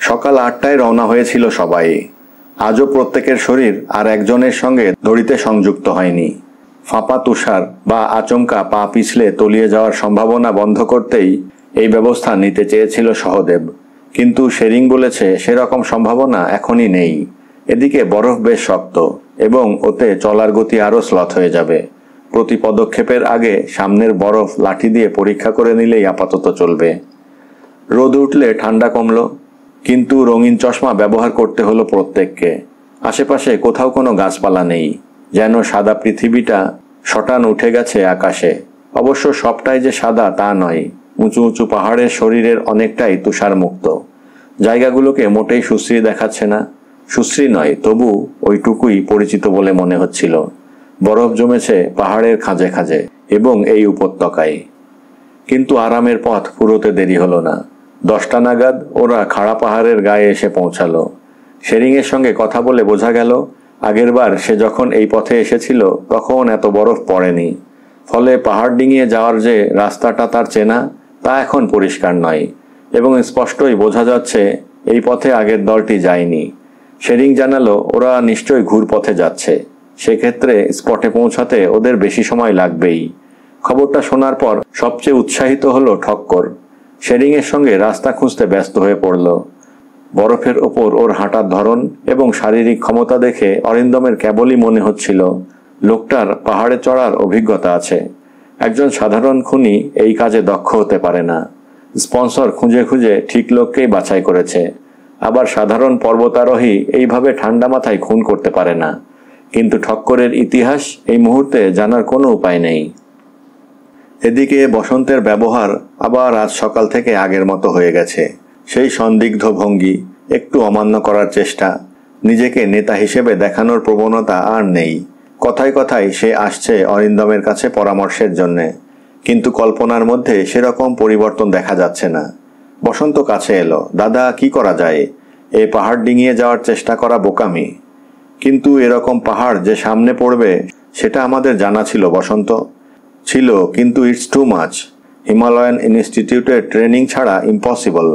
সকাল ৮টায় রওনা হয়েছিল সবাই। আজও প্রত্যেকের শরীর আর একজনের সঙ্গে দড়িতে সংযুক্ত হয়নি। ফাঁপা তুষার বা আচমকা পা পিছলে তলিয়ে যাওয়ার সম্ভাবনা বন্ধ করতেই এই ব্যবস্থা নিতে চেয়েছিল সহদেব, কিন্তু শেরিং বলেছে সেরকম সম্ভাবনা এখনই নেই। এদিকে বরফ বেশ শক্ত এবং ওতে চলার গতি আরও স্লথ হয়ে যাবে। প্রতি পদক্ষেপের আগে সামনের বরফ লাঠি দিয়ে পরীক্ষা করে নিলেই আপাতত চলবে। রোদ উঠলে ঠান্ডা কমল, কিন্তু রঙিন চশমা ব্যবহার করতে হলো প্রত্যেককে। আশেপাশে কোথাও কোনো গাছপালা নেই, যেন সাদা পৃথিবীটা শটান উঠে গেছে আকাশে। অবশ্য সবটাই যে সাদা তা নয়, উঁচু উঁচু পাহাড়ের শরীরের অনেকটাই তুষারমুক্ত। জায়গাগুলোকে মোটেই সুশ্রী দেখাচ্ছে না। সুশ্রী নয়, তবু ওইটুকুই পরিচিত বলে মনে হচ্ছিল। বরফ জমেছে পাহাড়ের খাঁজে খাঁজে এবং এই উপত্যকায়। কিন্তু আরামের পথ পুরোতে দেরি হলো না। 10টা নাগাদ ওরা খাড়া পাহাড়ের গায়ে এসে পৌঁছালো। শেরিংয়ের সঙ্গে কথা বলে বোঝা গেল আগেরবার সে যখন এই পথে এসেছিল তখন এত বরফ পড়েনি। ফলে পাহাড় ডিঙিয়ে যাওয়ার যে রাস্তাটা তার চেনা, তা এখন পরিষ্কার নয় এবং স্পষ্টই বোঝা যাচ্ছে এই পথে আগের দলটি যায়নি। শেরিং জানালো ওরা নিশ্চয়ই ঘুরপথে যাচ্ছে। সেক্ষেত্রে স্পটে পৌঁছাতে ওদের বেশি সময় লাগবেই। খবরটা শোনার পর সবচেয়ে উৎসাহিত হলো ঠক্কর। শেরিংয়ের সঙ্গে রাস্তা খুঁজতে ব্যস্ত হয়ে পড়ল। বরফের ওপর ওর হাঁটার ধরন এবং শারীরিক ক্ষমতা দেখে অরিন্দমের কেবলই মনে হচ্ছিল লোকটার পাহাড়ে চড়ার অভিজ্ঞতা আছে। একজন সাধারণ খুনি এই কাজে দক্ষ হতে পারে না। স্পন্সর খুঁজে খুঁজে ঠিক লোককেই বাছাই করেছে। আবার সাধারণ পর্বতারোহী এইভাবে ঠান্ডা মাথায় খুন করতে পারে না। কিন্তু ঠক্করের ইতিহাস এই মুহূর্তে জানার কোনো উপায় নেই। এদিকে বসন্তের ব্যবহার আবার আজ সকাল থেকে আগের মতো হয়ে গেছে। সেই সন্দিগ্ধ ভঙ্গি, একটু অমান্য করার চেষ্টা, নিজেকে নেতা হিসেবে দেখানোর প্রবণতা আর নেই। কথায় কথায় সে আসছে অরিন্দমের কাছে পরামর্শের জন্যে, কিন্তু কল্পনার মধ্যে সেরকম পরিবর্তন দেখা যাচ্ছে না। বসন্ত কাছে এলো। দাদা, কি করা যায়? এই পাহাড় ডিঙিয়ে যাওয়ার চেষ্টা করা বোকামি। কিন্তু এরকম পাহাড় যে সামনে পড়বে সেটা আমাদের জানা ছিল বসন্ত। ছিল, কিন্তু ইটস টু মাচ। হিমালয়ান ইনস্টিটিউটের ট্রেনিং ছাড়া ইম্পসিবল।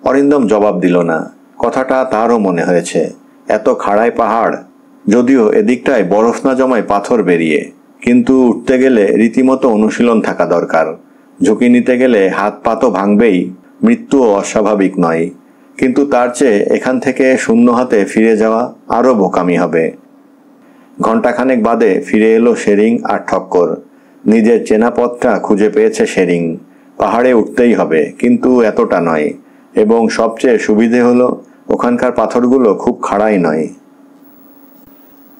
অরিন্দম জবাব দিল না। কথাটা তারও মনে হয়েছে। এত খাড়াই পাহাড়, যদিও এদিকটায় বরফ না জমায় পাথর বেরিয়ে, কিন্তু উঠতে গেলে রীতিমতো অনুশীলন থাকা দরকার। ঝুঁকি নিতে গেলে হাত পা তো ভাঙবেই, মৃত্যুও অস্বাভাবিক নয়। কিন্তু তার চেয়ে এখান থেকে শূন্য হাতে ফিরে যাওয়া আরও বোকামি হবে। ঘণ্টাখানেক বাদে ফিরে এলো শেরিং আর ঠক্কর। নিজের চেনা পথটা খুঁজে পেয়েছে শেরিং। পাহাড়ে উঠতেই হবে, কিন্তু এতটা নয়। এবং সবচেয়ে সুবিধে হলো ওখানকার পাথরগুলো খুব খাড়াই নয়।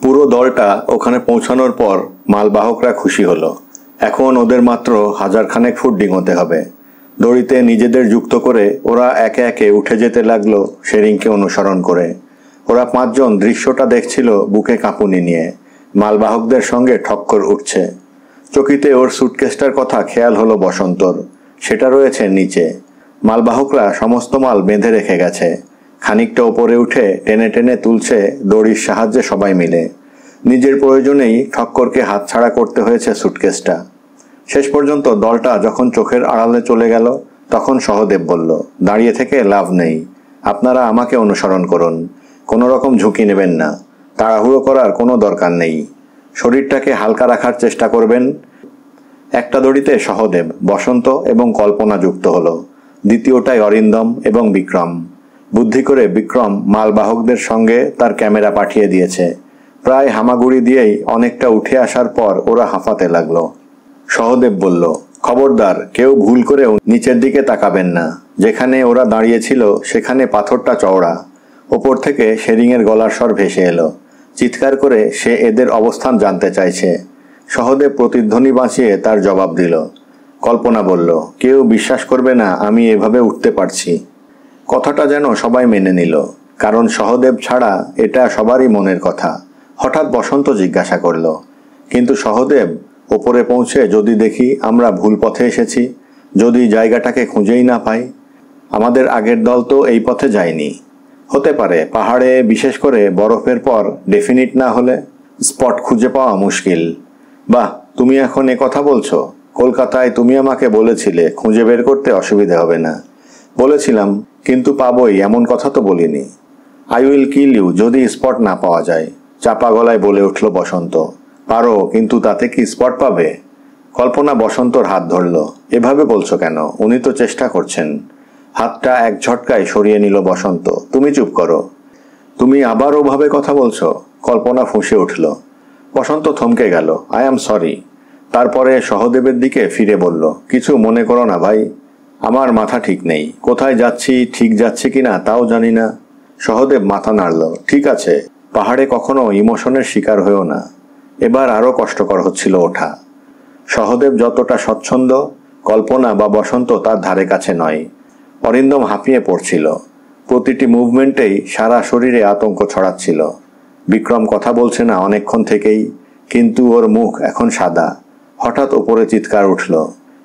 পুরো দলটা ওখানে পৌঁছানোর পর মালবাহকরা খুশি হলো। এখন ওদের মাত্র 1000 ফুট ডিঙোতে হবে। দড়িতে নিজেদের যুক্ত করে ওরা একে একে উঠে যেতে লাগলো শেরিংকে অনুসরণ করে। ওরা 5 জন দৃশ্যটা দেখছিল বুকে কাঁপুনি নিয়ে। মালবাহকদের সঙ্গে ঠক্কর উঠছে। চকিতে ওর সুটকেসটার কথা খেয়াল হলো বসন্তর। সেটা রয়েছে নিচে। মালবাহকরা সমস্ত মাল বেঁধে রেখে গেছে। খানিকটা ওপরে উঠে টেনে টেনে তুলছে দড়ির সাহায্যে সবাই মিলে। নিজের প্রয়োজনেই ঠক্করকে হাতছাড়া করতে হয়েছে সুটকেসটা। শেষ পর্যন্ত দলটা যখন চোখের আড়ালে চলে গেল তখন সহদেব বলল, দাঁড়িয়ে থেকে লাভ নেই। আপনারা আমাকে অনুসরণ করুন। কোনো রকম ঝুঁকি নেবেন না। তাড়াহুড়ো করার কোনো দরকার নেই। শরীরটাকে হালকা রাখার চেষ্টা করবেন। একটা দড়িতে সহদেব, বসন্ত এবং কল্পনা যুক্ত হলো। দ্বিতীয়টায় অরিন্দম এবং বিক্রম। বুদ্ধি করে বিক্রম মালবাহকদের সঙ্গে তার ক্যামেরা পাঠিয়ে দিয়েছে। প্রায় হামাগুড়ি দিয়েই অনেকটা উঠে আসার পর ওরা হাঁফাতে লাগলো। সহদেব বলল, খবরদার, কেউ ভুল করেও নিচের দিকে তাকাবেন না। যেখানে ওরা দাঁড়িয়েছিল সেখানে পাথরটা চওড়া। ওপর থেকে শেরিংয়ের গলার স্বর ভেসে এলো। চিৎকার করে সে এদের অবস্থান জানতে চাইছে। সহদেব প্রতিধ্বনি বাঁচিয়ে তার জবাব দিল। কল্পনা বলল, কেউ বিশ্বাস করবে না আমি এভাবে উঠতে পারছি। কথাটা যেন সবাই মেনে নিল, কারণ সহদেব ছাড়া এটা সবারই মনের কথা। হঠাৎ বসন্ত জিজ্ঞাসা করল, কিন্তু সহদেব, ওপরে পৌঁছে যদি দেখি আমরা ভুল পথে এসেছি, যদি জায়গাটাকে খুঁজেই না পাই? আমাদের আগের দল তো এই পথে যায়নি। হতে পারে, পাহাড়ে বিশেষ করে বরফের পর ডেফিনিট না হলে স্পট খুঁজে পাওয়া মুশকিল। বাহ, তুমি এখন এ কথা বলছো? কলকাতায় তুমি আমাকে বলেছিলে খুঁজে বের করতে অসুবিধা হবে না। বলেছিলাম, কিন্তু পাবই এমন কথা তো বলিনি। আই উইল কিল ইউ যদি স্পট না পাওয়া যায়, চাপা গলায় বলে উঠল বসন্ত। পারো, কিন্তু তাতে কি স্পট পাবে? কল্পনা বসন্তর হাত ধরল। এভাবে বলছো কেন? উনি তো চেষ্টা করছেন। হাতটা এক ঝটকায় সরিয়ে নিল বসন্ত। তুমি চুপ করো। তুমি আবার ওভাবে কথা বলছো? কল্পনা ফুঁসে উঠল। বসন্ত থমকে গেল। I am sorry. তারপরে সহদেবের দিকে ফিরে বলল, কিছু মনে করো না ভাই, আমার মাথা ঠিক নেই। কোথায় যাচ্ছি, ঠিক যাচ্ছি কিনা তাও জানি না। সহদেব মাথা নাড়ল। ঠিক আছে, পাহাড়ে কখনো ইমোশনের শিকার হয়েও না। এবার আরও কষ্টকর হচ্ছিল ওঠা। সহদেব যতটা স্বচ্ছন্দ, কল্পনা বা বসন্ত তার ধারে কাছে নয়। অরিন্দম হাঁপিয়ে পড়ছিল। প্রতিটি মুভমেন্টেই সারা শরীরে আতঙ্ক ছড়াচ্ছিল। বিক্রম কথা বলছে না অনেকক্ষণ থেকেই, কিন্তু ওর মুখ এখন সাদা। হঠাৎ ওপরে চিৎকার উঠল।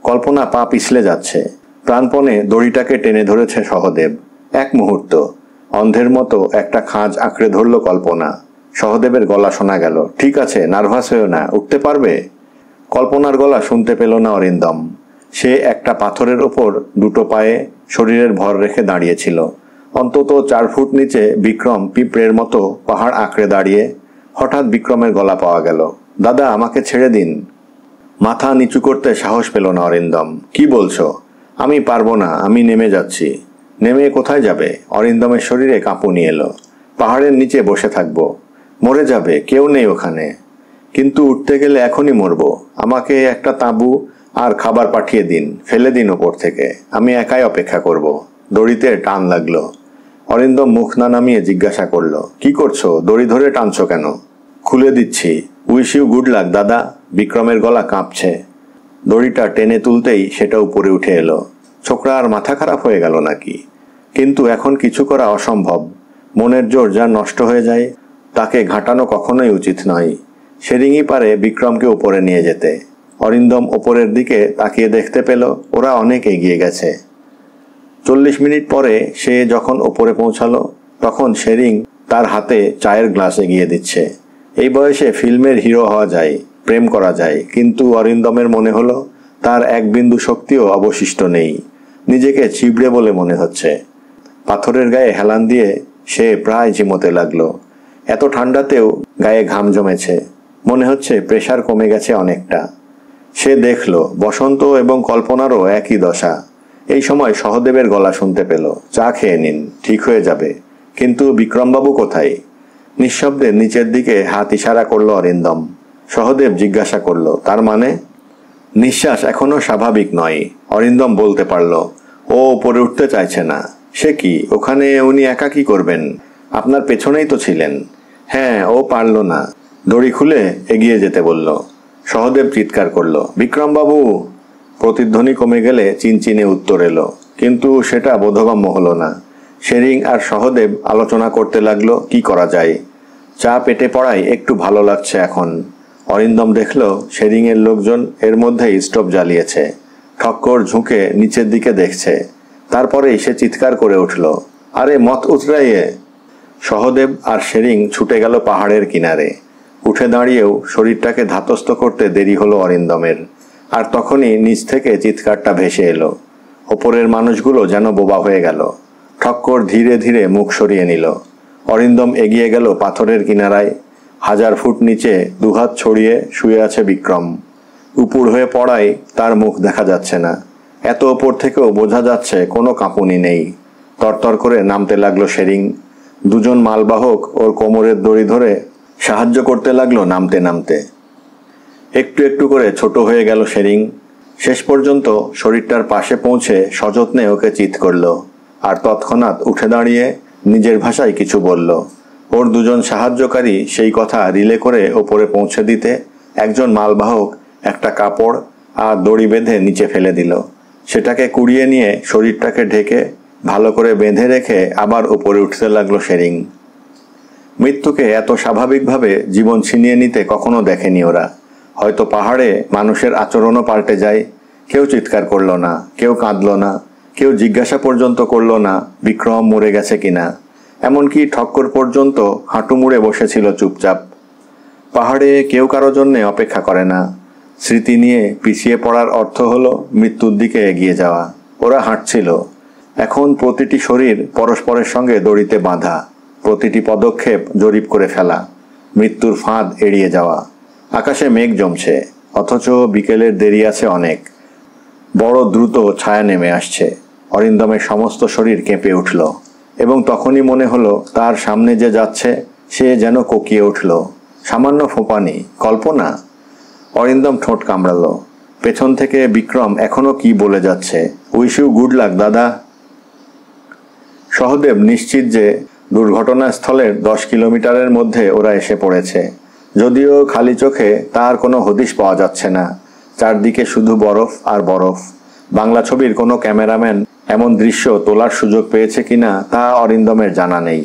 কল্পনা পা পিছলে যাচ্ছে। প্রাণপণে দড়িটাকে টেনে ধরেছে সহদেব। এক মুহূর্ত অন্ধের মতো একটা খাঁজ আঁকড়ে ধরল কল্পনা। সহদেবের গলা শোনা গেল, ঠিক আছে, নার্ভাস হয়েও না, উঠতে পারবে? কল্পনার গলা শুনতে পেল না অরিন্দম। সে একটা পাথরের ওপর দুটো পায়ে শরীরের ভর রেখে দাঁড়িয়েছিল। অন্তত 4 ফুট নিচে বিক্রম পিঁপড়ের মতো পাহাড় আঁকড়ে দাঁড়িয়ে। হঠাৎ বিক্রমের গলা পাওয়া গেল। দাদা, আমাকে ছেড়ে দিন। মাথা নিচু করতে সাহস পেল না অরিন্দম। কি বলছো? আমি পারবো না, আমি নেমে যাচ্ছি। নেমে কোথায় যাবে? অরিন্দমের শরীরে কাঁপুনি এলো। পাহাড়ের নিচে বসে থাকবো। মরে যাবে, কেউ নেই ওখানে। কিন্তু উঠতে গেলে এখনই মরবো। আমাকে একটা তাঁবু আর খাবার পাঠিয়ে দিন, ফেলে দিন ওপর থেকে। আমি একাই অপেক্ষা করব। দড়িতে টান লাগলো। অরিন্দম মুখ না নামিয়ে জিজ্ঞাসা করলো, কি করছো? দড়ি ধরে টানছো কেন? খুলে দিচ্ছি। উইশ ইউ গুড লাক দাদা। বিক্রমের গলা কাঁপছে। দড়িটা টেনে তুলতেই সেটা উপরে উঠে এলো। ছোকরা আর মাথা খারাপ হয়ে গেল নাকি? কিন্তু এখন কিছু করা অসম্ভব। মনের জোর যা নষ্ট হয়ে যায়, তাকে ঘাঁটানো কখনোই উচিত নয়। সেরিংই পারে বিক্রমকে উপরে নিয়ে যেতে। অরিন্দম ওপরের দিকে তাকিয়ে দেখতে পেল ওরা অনেক এগিয়ে গেছে। 40 মিনিট পরে সে যখন ওপরে পৌঁছালো, তখন শেরিং তার হাতে চায়ের গ্লাস এগিয়ে দিচ্ছে। এই বয়সে ফিল্মের হিরো হওয়া যায়, প্রেম করা যায়, কিন্তু অরিন্দমের মনে হলো তার এক বিন্দু শক্তিও অবশিষ্ট নেই। নিজেকে চিবড়ে বলে মনে হচ্ছে। পাথরের গায়ে হেলান দিয়ে সে প্রায় ঝিমোতে লাগলো। এত ঠান্ডাতেও গায়ে ঘাম জমেছে। মনে হচ্ছে প্রেশার কমে গেছে অনেকটা। সে দেখল বসন্ত এবং কল্পনারও একই দশা। এই সময় সহদেবের গলা শুনতে পেল, চা খেয়ে নিন, ঠিক হয়ে যাবে। কিন্তু বিক্রমবাবু কোথায়? নিঃশব্দে নিচের দিকে হাত ইশারা করলো অরিন্দম। সহদেব জিজ্ঞাসা করল, তার মানে? নিঃশ্বাস এখনো স্বাভাবিক নয়। অরিন্দম বলতে পারল, ও উপরে উঠতে চাইছে না। সে কি, ওখানে উনি একা কি করবেন? আপনার পেছনেই তো ছিলেন। হ্যাঁ, ও পারল না। দড়ি খুলে এগিয়ে যেতে বলল। সহদেব চিৎকার করল, বিক্রমবাবু। প্রতিধ্বনি কমে গেলে চিনচিনে উত্তর এলো, কিন্তু সেটা বোধগম্য হলো না। শেরিং আর সহদেব আলোচনা করতে লাগলো কি করা যায়। চা পেটে পড়ায় একটু ভালো লাগছে এখন। অরিন্দম দেখল শেরিংয়ের লোকজন এর মধ্যেই স্টোভ জ্বালিয়েছে। ঠক্কর ঝুঁকে নিচের দিকে দেখছে। তারপরেই সে চিৎকার করে উঠল, আরে মত উতরাইয়ে! সহদেব আর শেরিং ছুটে গেল পাহাড়ের কিনারে। উঠে দাঁড়িয়েও শরীরটাকে ধাতস্থ করতে দেরি হলো অরিন্দমের। আর তখনই নিচ থেকে চিৎকারটা ভেসে এলো। ওপরের মানুষগুলো যেন বোবা হয়ে গেল। ঠক্কর ধীরে ধীরে মুখ সরিয়ে নিল। অরিন্দম এগিয়ে গেল পাথরের কিনারায়। 1000 ফুট নিচে দুহাত ছড়িয়ে শুয়ে আছে বিক্রম। উপুড় হয়ে পড়ায় তার মুখ দেখা যাচ্ছে না। এত ওপর থেকেও বোঝা যাচ্ছে কোনো কাঁপুনি নেই। তরতর করে নামতে লাগলো শেরিং। দুজন মালবাহক ওর কোমরের দড়ি ধরে সাহায্য করতে লাগলো নামতে নামতে। একটু একটু করে ছোট হয়ে গেল শেরিং। শেষ পর্যন্ত শরীরটার পাশে পৌঁছে সযত্নে ওকে চিৎ করল। আর তৎক্ষণাৎ উঠে দাঁড়িয়ে নিজের ভাষায় কিছু বলল। ওর দুজন সাহায্যকারী সেই কথা রিলে করে ওপরে পৌঁছে দিতে একজন মালবাহক একটা কাপড় আর দড়ি বেঁধে নিচে ফেলে দিল। সেটাকে কুড়িয়ে নিয়ে শরীরটাকে ঢেকে ভালো করে বেঁধে রেখে আবার উপরে উঠতে লাগলো শেরিং। মৃত্যুকে এত স্বাভাবিকভাবে জীবন ছিনিয়ে নিতে কখনো দেখেনি ওরা। হয়তো পাহাড়ে মানুষের আচরণও পাল্টে যায়। কেউ চিৎকার করলো না, কেউ কাঁদলো না, কেউ জিজ্ঞাসা পর্যন্ত করলো না বিক্রম মরে গেছে কিনা। এমনকি ঠক্কর পর্যন্ত হাঁটু মুড়ে বসেছিল চুপচাপ। পাহাড়ে কেউ কারো জন্যে অপেক্ষা করে না। স্মৃতি নিয়ে পিছিয়ে পড়ার অর্থ হলো মৃত্যুর দিকে এগিয়ে যাওয়া। ওরা হাঁটছিল। এখন প্রতিটি শরীর পরস্পরের সঙ্গে দড়িতে বাঁধা, প্রতিটি পদক্ষেপ জরিপ করে ফেলা, মৃত্যুর ফাঁদ এড়িয়ে যাওয়া। আকাশে মেঘ জমছে, অথচ বিকেলের দেরি আছে অনেক। বড় দ্রুত ছায়া নেমে আসছে। অরিন্দমের সমস্ত শরীর কেঁপে উঠল এবং তখনই মনে হলো তার সামনে যে যাচ্ছে সে যেন কোকিয়ে উঠল। সামান্য ফোঁপানি, কল্পনা? অরিন্দম ঠোঁট কামড়ালো। পেছন থেকে বিক্রম এখনো কি বলে যাচ্ছে, উইশ ইউ গুড লাক দাদা। সহদেব নিশ্চিত যে দুর্ঘটনাস্থলের 10 কিলোমিটারের মধ্যে ওরা এসে পড়েছে, যদিও খালি চোখে তার কোনো হদিশ পাওয়া যাচ্ছে না। চারদিকে শুধু বরফ আর বরফ। বাংলা ছবির কোনো ক্যামেরাম্যান এমন দৃশ্য তোলার সুযোগ পেয়েছে কিনা তা অরিন্দমের জানা নেই।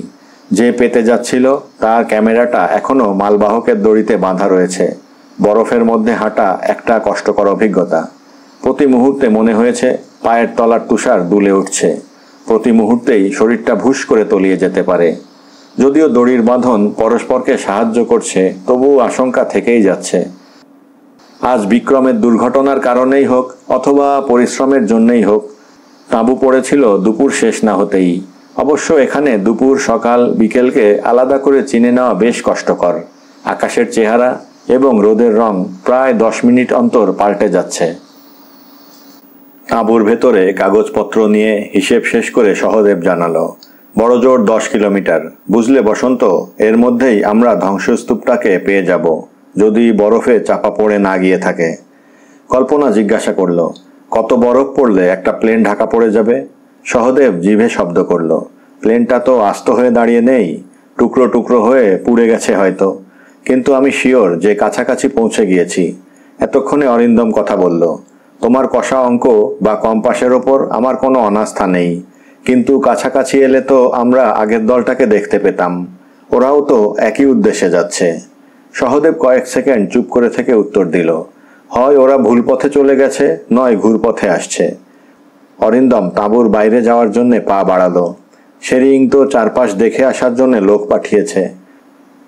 যে পেতে যাচ্ছিল তার ক্যামেরাটা এখনো মালবাহকের দড়িতে বাঁধা রয়েছে। বরফের মধ্যে হাঁটা একটা কষ্টকর অভিজ্ঞতা। প্রতি মুহূর্তে মনে হয়েছে পায়ের তলার তুষার দুলে উঠছে। প্রতি মুহূর্তেই শরীরটা ভুস করে তলিয়ে যেতে পারে। যদিও দড়ির বাঁধন পরস্পরকে সাহায্য করছে, তবুও আশঙ্কা থেকেই যাচ্ছে। আজ বিক্রমের দুর্ঘটনার কারণেই হোক অথবা পরিশ্রমের জন্যই হোক, তাঁবু পড়েছিল দুপুর শেষ না হতেই। অবশ্য এখানে দুপুর, সকাল, বিকেলকে আলাদা করে চিনে নেওয়া বেশ কষ্টকর। আকাশের চেহারা এবং রোদের রং প্রায় 10 মিনিট অন্তর পাল্টে যাচ্ছে। তাঁবুর ভেতরে কাগজপত্র নিয়ে হিসেব শেষ করে সহদেব জানালো, বড়জোর 10 কিলোমিটার। বুঝলে বসন্ত, এর মধ্যেই আমরা ধ্বংসস্তূপটাকে পেয়ে যাব, যদি বরফে চাপা পড়ে না গিয়ে থাকে। কল্পনা জিজ্ঞাসা করল, কত বরফ পড়লে একটা প্লেন ঢাকা পড়ে যাবে? সহদেব জিভে শব্দ করল, প্লেনটা তো আস্ত হয়ে দাঁড়িয়ে নেই, টুকরো টুকরো হয়ে পুড়ে গেছে হয়তো, কিন্তু আমি শিওর যে কাছাকাছি পৌঁছে গিয়েছি। এতক্ষণে অরিন্দম কথা বলল, তোমার কষা অঙ্ক বা কম্পাসের ওপর আমার কোনো অনাস্থা নেই, কিন্তু কাছাকাছি এলে তো আমরা আগের দলটাকে দেখতে পেতাম। ওরাও তো একই উদ্দেশ্যে যাচ্ছে। সহদেব কয়েক সেকেন্ড চুপ করে থেকে উত্তর দিল, হয় ওরা ভুল পথে চলে গেছে, নয় ঘুরপথে আসছে। অরিন্দম তাঁবুর বাইরে যাওয়ার জন্য পা বাড়ালো। শেরিং তো চারপাশ দেখে আসার জন্য লোক পাঠিয়েছে।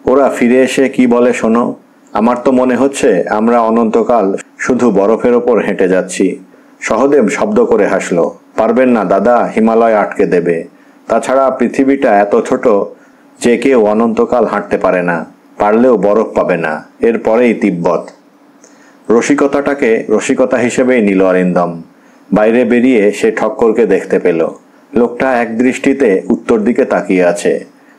ওরা ফিরে এসে কি বলে শোনো। আমার তো মনে হচ্ছে আমরা অনন্তকাল শুধু বরফের ওপর হেঁটে যাচ্ছি। সহদেব শব্দ করে হাসল, পারবেন না দাদা, হিমালয় আটকে দেবে। তাছাড়া পৃথিবীটা এত ছোট যে কেউ অনন্তকাল হাঁটতে পারে না, পারলেও বরফ পাবে না। এরপরেই তিব্বত। রসিকতাটাকে রসিকতা হিসেবেই নিল অরিন্দম। বাইরে বেরিয়ে সে ঠক্করকে দেখতে পেল। লোকটা এক দৃষ্টিতে উত্তর দিকে তাকিয়ে আছে।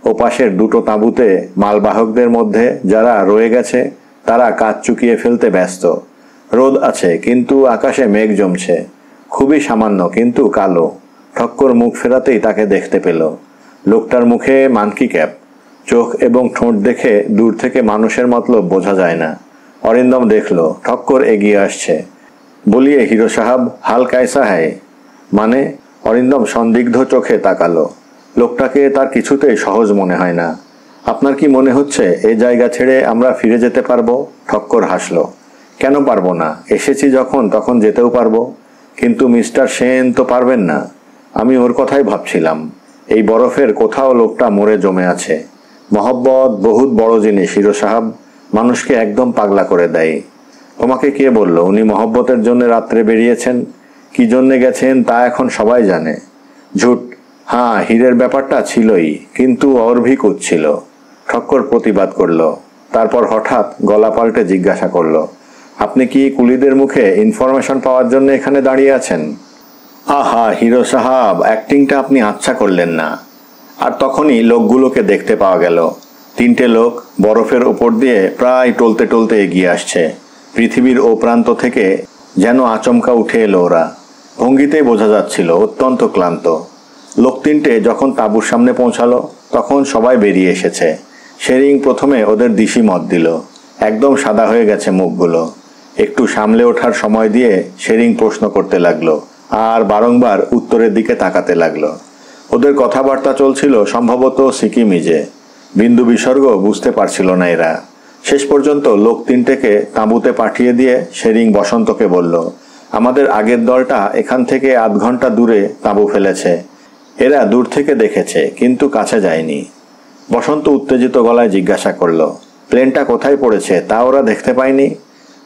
ওপাশের দুটো তাঁবুতে মালবাহকদের মধ্যে যারা রয়ে গেছে তারা কাজ চুকিয়ে ফেলতে ব্যস্ত। রোদ আছে, কিন্তু আকাশে মেঘ জমছে, খুবই সামান্য কিন্তু কালো। ঠক্কর মুখ ফেরাতেই তাকে দেখতে পেল। লোকটার মুখে মানকি ক্যাপ, চোখ এবং ঠোঁট দেখে দূর থেকে মানুষের মতলব বোঝা যায় না। অরিন্দম দেখল ঠক্কর এগিয়ে আসছে। বলিয়ে হিরো সাহাব, হাল কায়সা হ্যায়? মানে? অরিন্দম সন্দিগ্ধ চোখে তাকালো। লোকটাকে তার কিছুতেই সহজ মনে হয় না। আপনার কি মনে হচ্ছে এই জায়গা ছেড়ে আমরা ফিরে যেতে পারবো? ঠক্কর হাসলো। কেন পারবো না? এসেছি যখন তখন যেতেও পারবো। কিন্তু মিস্টার সেন তো পারবেন না। আমি ওর কথাই ভাবছিলাম। এই বরফের কোথাও লোকটা মরে জমে আছে। মহব্বত বহুত বড় জিনিস হিরো সাহাব, মানুষকে একদম পাগলা করে দেয়। তোমাকে কে বলল উনি মহব্বতের জন্য রাত্রে বেরিয়েছেন? কি জন্যে গেছেন তা এখন সবাই জানে। ঝুট। হ্যাঁ, হীরের ব্যাপারটা ছিলই, কিন্তু অর্ভিকুত ছিল। ঠক্কর প্রতিবাদ করল। তারপর হঠাৎ গলা পাল্টে জিজ্ঞাসা করল, আপনি কি কুলিদের মুখে ইনফরমেশন পাওয়ার জন্য এখানে দাঁড়িয়ে আছেন? আহা হিরো সাহাব, অ্যাক্টিংটা আপনি আচ্ছা করলেন না। আর তখনই লোকগুলোকে দেখতে পাওয়া গেল। 3টে লোক বরফের ওপর দিয়ে প্রায় টলতে টলতে এগিয়ে আসছে। পৃথিবীর ও প্রান্ত থেকে যেন আচমকা উঠে এলো ওরা। ভঙ্গিতেই বোঝা যাচ্ছিল অত্যন্ত ক্লান্ত। লোক 3টে যখন তাঁবুর সামনে পৌঁছালো তখন সবাই বেরিয়ে এসেছে। শেরিং প্রথমে ওদের দিশি মত দিল। একদম সাদা হয়ে গেছে মুখগুলো। একটু সামলে ওঠার সময় দিয়ে শেরিং প্রশ্ন করতে লাগলো আর বারংবার উত্তরের দিকে তাকাতে লাগলো। ওদের কথাবার্তা চলছিল সম্ভবত সিকিমিজে। বিন্দু বিসর্গ বুঝতে পারছিল না এরা। শেষ পর্যন্ত লোক 3টেকে তাঁবুতে পাঠিয়ে দিয়ে শেরিং বসন্তকে বলল, আমাদের আগের দলটা এখান থেকে আধ ঘন্টা দূরে তাঁবু ফেলেছে। এরা দূর থেকে দেখেছে, কিন্তু কাছে যায়নি। বসন্ত উত্তেজিত গলায় জিজ্ঞাসা করল, প্লেনটা কোথায় পড়েছে তা ওরা দেখতে পায়নি?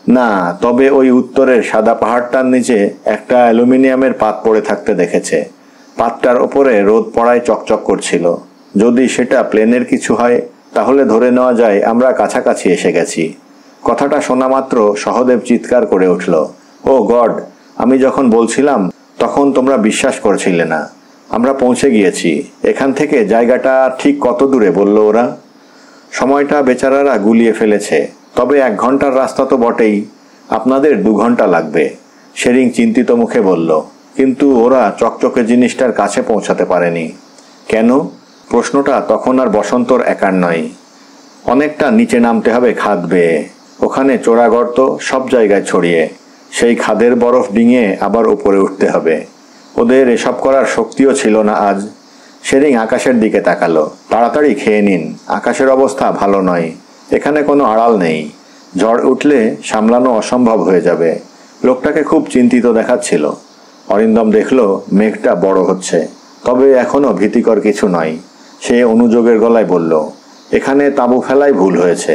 না, তবে ওই উত্তরের সাদা পাহাড়টার নিচে একটা অ্যালুমিনিয়ামের পাত পড়ে থাকতে দেখেছে। পাতটার ওপরে রোদ পড়ায় চকচক করছিল। যদি সেটা প্লেনের কিছু হয় তাহলে ধরে নেওয়া যায় আমরা কাছাকাছি এসে গেছি। কথাটা শোনা মাত্র সহদেব চিৎকার করে উঠল, ও গড, আমি যখন বলছিলাম তখন তোমরা বিশ্বাস করছিলে না। আমরা পৌঁছে গিয়েছি। এখান থেকে জায়গাটা ঠিক কত দূরে বলল ওরা? সময়টা বেচারারা গুলিয়ে ফেলেছে, তবে 1 ঘন্টার রাস্তা তো বটেই। আপনাদের 2 ঘন্টা লাগবে, শেরিং চিন্তিত মুখে বলল। কিন্তু ওরা চকচকে জিনিসটার কাছে পৌঁছাতে পারেনি কেন? প্রশ্নটা তখন আর বসন্তর একার নয়। অনেকটা নিচে নামতে হবে খাদ বেয়ে, ওখানে চোরা গর্ত সব জায়গায় ছড়িয়ে, সেই খাদের বরফ ডিঙিয়ে আবার উপরে উঠতে হবে। ওদের এসব করার শক্তিও ছিল না আজ। শেরিং আকাশের দিকে তাকালো। তাড়াতাড়ি খেয়ে নিন, আকাশের অবস্থা ভালো নয়। এখানে কোনো আড়াল নেই, ঝড় উঠলে সামলানো অসম্ভব হয়ে যাবে। লোকটাকে খুব চিন্তিত দেখাচ্ছিল। অরিন্দম দেখল মেঘটা বড় হচ্ছে, তবে এখনো ভীতিকর কিছু নয়। সে অনুযোগের গলায় বলল, এখানে তাঁবু ফেলাই ভুল হয়েছে।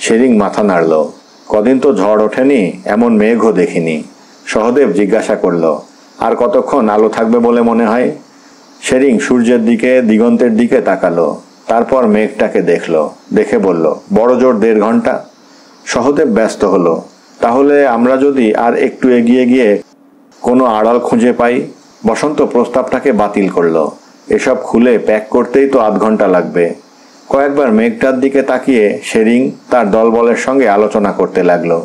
শেরিং মাথা নাড়ল। কদিন তো ঝড় ওঠেনি, এমন মেঘও দেখিনি। সহদেব জিজ্ঞাসা করল, আর কতক্ষণ আলো থাকবে বলে মনে হয়? শেরিং সূর্যের দিকে, দিগন্তের দিকে তাকালো। তারপর মেঘটাকে দেখল, দেখে বলল, বড় জোর 1.5 ঘন্টা। সহদেব ব্যস্ত হলো, তাহলে আমরা যদি আর একটু এগিয়ে গিয়ে কোনো আড়াল খুঁজে পাই? বসন্ত প্রস্তাবটাকে বাতিল করল। এসব খুলে প্যাক করতেই তো 1/2 ঘন্টা লাগবে। কয়েকবার মেঘটার দিকে তাকিয়ে শেরিং তার দলবলের সঙ্গে আলোচনা করতে লাগলো।